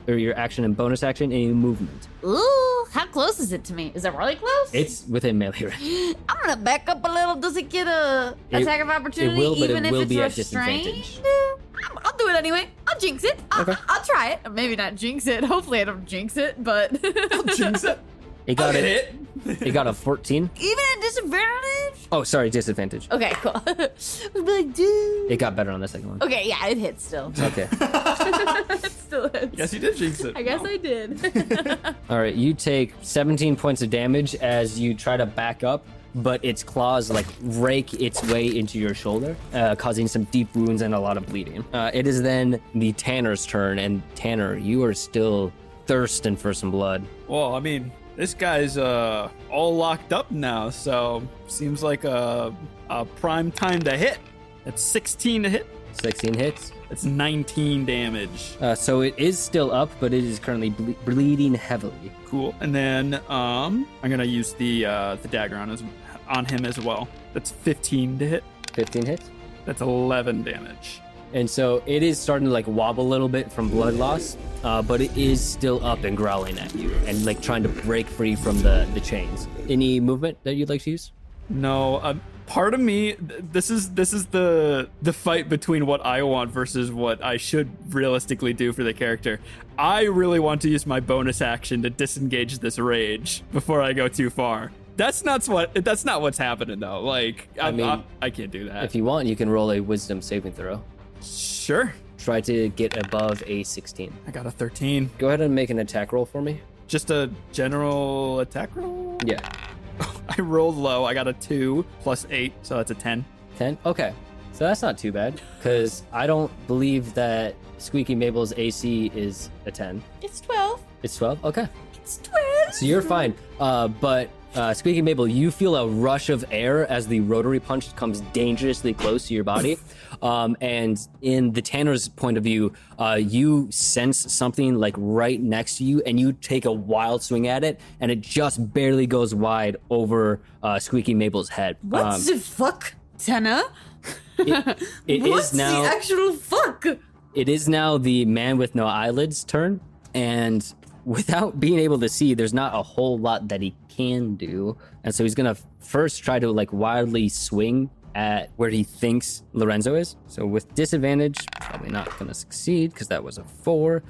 or your action and bonus action, and your movement. Ooh, how close is it to me? Is it really close? It's within melee range. I'm gonna back up a little. Does it get a attack of opportunity? It will, but even it will if be at it's restrained? disadvantage. I'll do it anyway. I'll jinx it. I'll try it. Maybe not jinx it. Hopefully I don't jinx it, but I'll jinx it. It got I'll it. hit it. It got a 14. even at disadvantage? Oh, sorry, disadvantage. Okay, cool. I was like, dude. It got better on the second one. Okay, yeah, it hits still. Okay. It still hits. Yes, you did jinx it. I guess I did. All right, you take 17 points of damage as you try to back up, but its claws like rake its way into your shoulder, causing some deep wounds and a lot of bleeding. It is then the Tanner's turn, and Tanner, you are still thirsting for some blood. Well, I mean, this guy's all locked up now, so seems like a prime time to hit. That's 16 to hit. 16 hits. That's 19 damage. So it is still up, but it is currently bleeding heavily. Cool. And then I'm gonna use the dagger on him as well. That's 15 to hit. 15 hits. That's 11 damage. And so it is starting to like wobble a little bit from blood loss, but it is still up and growling at you and like trying to break free from the chains. Any movement that you'd like to use? No, part of me, this is the fight between what I want versus what I should realistically do for the character. I really want to use my bonus action to disengage this rage before I go too far. That's not what's happening though. Like, I can't do that. If you want, you can roll a wisdom saving throw. Sure. Try to get above a 16. I got a 13. Go ahead and make an attack roll for me. Just a general attack roll? Yeah. I rolled low. I got a 2 plus 8, so that's a 10. 10? Okay. So that's not too bad, because I don't believe that Squeaky Mable's AC is a 10. It's 12. It's 12? Okay. It's 12. So you're fine. But Squeaky Mable, you feel a rush of air as the rotary punch comes dangerously close to your body. And in the Tanner's point of view, you sense something like right next to you, and you take a wild swing at it, and it just barely goes wide over Squeaky Mable's head. What the fuck, Tanner? It What is now. the actual fuck? It is now the man with no eyelids' turn, and without being able to see, there's not a whole lot that he can do, and so he's gonna first try to like wildly swing at where he thinks Lorenzo is. So with disadvantage, probably not gonna succeed because that was a 4.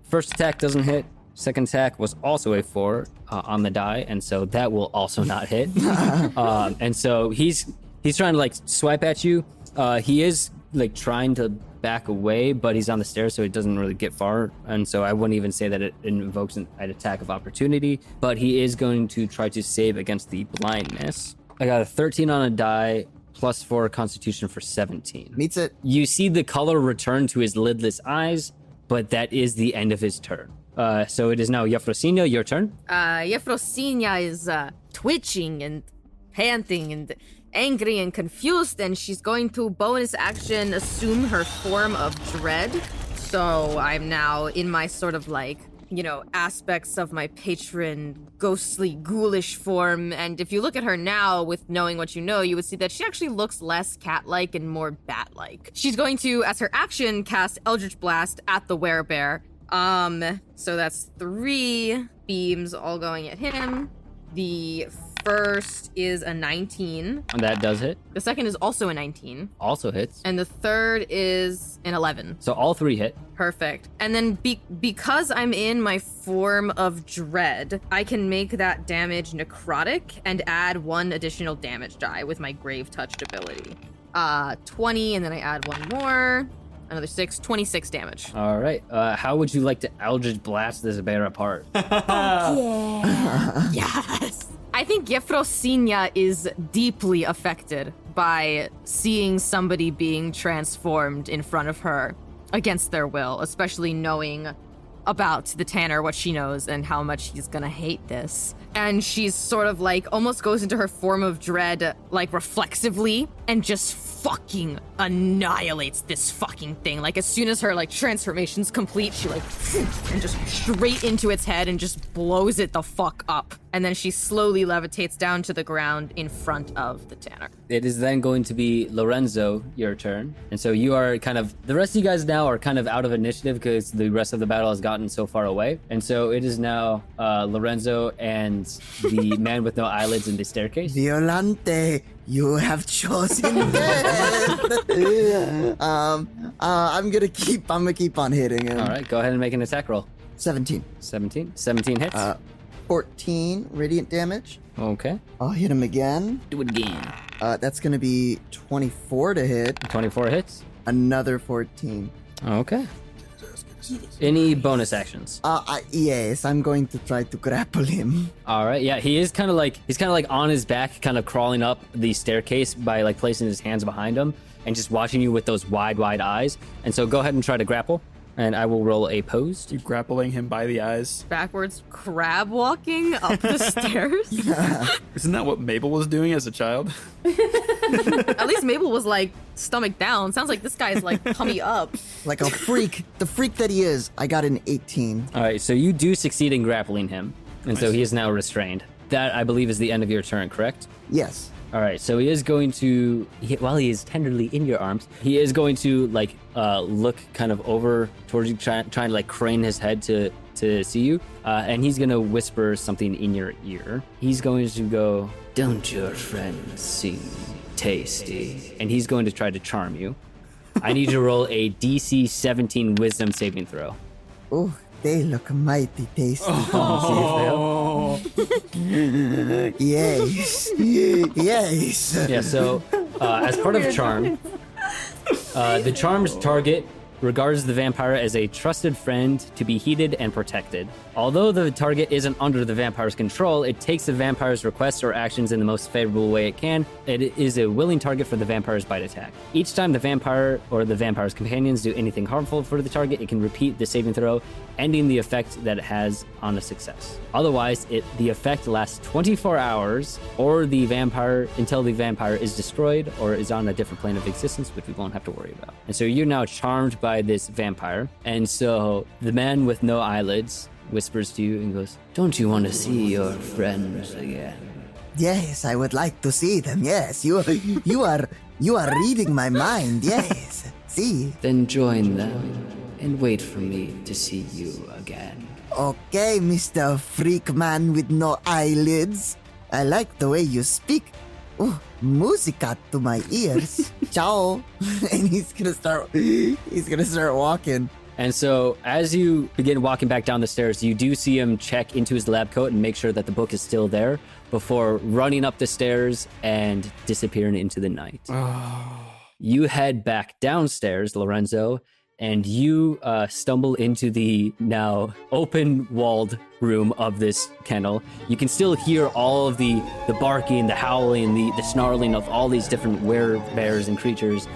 First attack doesn't hit. Second attack was also a 4 on the die, and so that will also not hit. And so he's trying to like swipe at you. He is like trying to back away, but he's on the stairs, so it doesn't really get far, and so I wouldn't even say that it invokes an attack of opportunity, but he is going to try to save against the blindness. I got a 13 on a die, plus 4 constitution for 17. Meets it. You see the color return to his lidless eyes, but that is the end of his turn. So it is now Efrosinya, your turn. Efrosinya is twitching and panting and angry and confused, and she's going to bonus action assume her form of dread. So I'm now in my sort of like, aspects of my patron ghostly ghoulish form, and if you look at her now with knowing what you know, you would see that she actually looks less cat-like and more bat-like. She's going to, as her action, cast Eldritch Blast at the werebear. So that's 3 beams all going at him. The first is a 19. And that does hit. The second is also a 19. Also hits. And the third is an 11. So all 3 hit. Perfect. And then because I'm in my form of dread, I can make that damage necrotic and add 1 additional damage die with my Grave Touched ability. 20, and then I add 1 more. Another 6, 26 damage. All right. How would you like to Eldritch Blast this bear apart? Yeah. Yes. I think Efrosinya is deeply affected by seeing somebody being transformed in front of her against their will, especially knowing about the Tanner, what she knows, and how much he's gonna hate this. And she's sort of like almost goes into her form of dread, like reflexively, and just fucking annihilates this fucking thing. Like as soon as her like transformation's complete, she like and just straight into its head and just blows it the fuck up. And then she slowly levitates down to the ground in front of the Tanner. It is then going to be Lorenzo, your turn. And so you are kind of, the rest of you guys now are kind of out of initiative because the rest of the battle has gotten so far away. And so it is now Lorenzo and the man with no eyelids in the staircase. Violante, you have chosen death. I'm gonna keep on hitting him. All right, go ahead and make an attack roll. 17. 17 hits. 14 radiant damage. Okay, I'll hit him again. do it again. That's gonna be 24 to hit. 24 hits. Another 14. Okay. Any bonus actions? Yes, I'm going to try to grapple him. All right, yeah, he's kind of like on his back, kind of crawling up the staircase by like placing his hands behind him and just watching you with those wide eyes. And so go ahead and try to grapple, and I will roll a opposed. You grappling him by the eyes. Backwards crab walking up the stairs. Isn't that what Mable was doing as a child? At least Mable was like stomach down. Sounds like this guy's like tummy up. Like a freak. The freak that he is. I got an 18. All right, so you do succeed in grappling him, and so he is now restrained. That, I believe, is the end of your turn, correct? Yes. All right, so he is going to, while he is tenderly in your arms, he is going to like look kind of over towards you, trying to like crane his head to to see you, and he's gonna whisper something in your ear. He's going to go, "Don't your friends seem tasty?" And he's going to try to charm you. I need you to roll a DC 17 Wisdom saving throw. Oh, they look mighty tasty. Oh. Yes. Yes. Yeah, so as part of charm, the charm's target regards the vampire as a trusted friend to be heeded and protected. Although the target isn't under the vampire's control, it takes the vampire's requests or actions in the most favorable way it can. It is a willing target for the vampire's bite attack. Each time the vampire or the vampire's companions do anything harmful for the target, it can repeat the saving throw, ending the effect that it has on a success. Otherwise, the effect lasts 24 hours or until the vampire is destroyed or is on a different plane of existence, which we won't have to worry about. And so you're now charmed by this vampire. And so the man with no eyelids whispers to you and goes, "Don't you want to see your friends again?" Yes, I would like to see them. Yes, you are reading my mind. Yes, see. Then join them and wait for me to see you again. Okay, Mr. Freak Man with no eyelids. I like the way you speak. Oh, musica to my ears. Ciao. And he's gonna start walking. And so as you begin walking back down the stairs, you do see him check into his lab coat and make sure that the book is still there before running up the stairs and disappearing into the night. You head back downstairs, Lorenzo, and you stumble into the now open-walled room of this kennel. You can still hear all of the barking, the howling, the snarling of all these different werebears and creatures,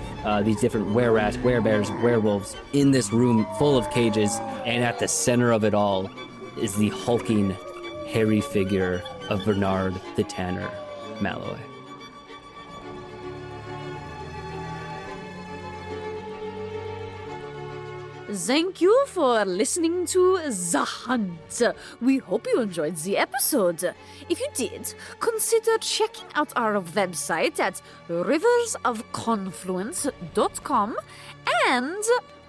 these different were-rats, were-bears, werewolves in this room full of cages. And at the center of it all is the hulking, hairy figure of Bernard the Tanner Malloy. Thank you for listening to The Hunt. We hope you enjoyed the episode. If you did, consider checking out our website at riversofconfluence.com and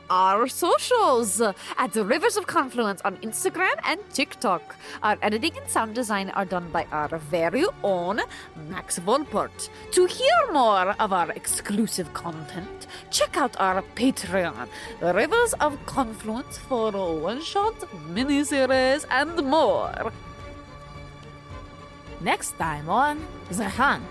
our socials at the Rivers of Confluence on Instagram and TikTok. Our editing and sound design are done by our very own Max Volpert. To hear more of our exclusive content, check out our Patreon, Rivers of Confluence, for one-shot, miniseries, and more. Next time on The Hunt.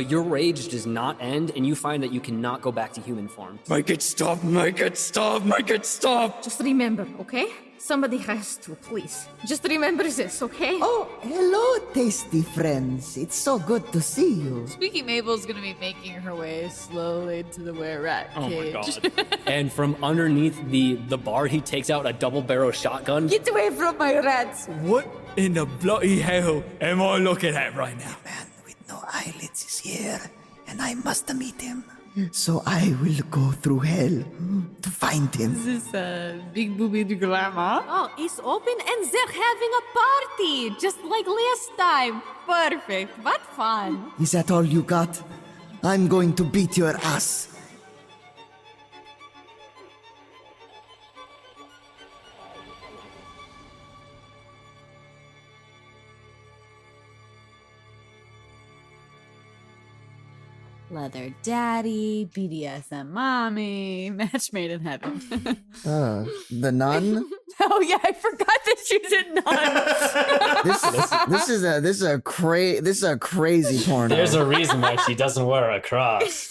Your rage does not end, and you find that you cannot go back to human form. Make it stop, make it stop, make it stop! Just remember, okay? Somebody has to, please. Just remember this, okay? Oh, hello, tasty friends. It's so good to see you. Squeaky Mabel's gonna be making her way slowly to the were-rat Oh my cage. god. And from underneath the bar, he takes out a double-barrel shotgun. Get away from my rats! What in the bloody hell am I looking at right now? Man with no eyelids is here, and I must meet him. So I will go through hell to find him. This is big boobied grandma. Oh, it's open and they're having a party, just like last time. Perfect, but fun. Is that all you got? I'm going to beat your ass. Leather daddy, BDSM mommy, match made in heaven. The nun? Oh yeah, I forgot that she's a nun. This is a crazy porno. There's a reason why she doesn't wear a cross.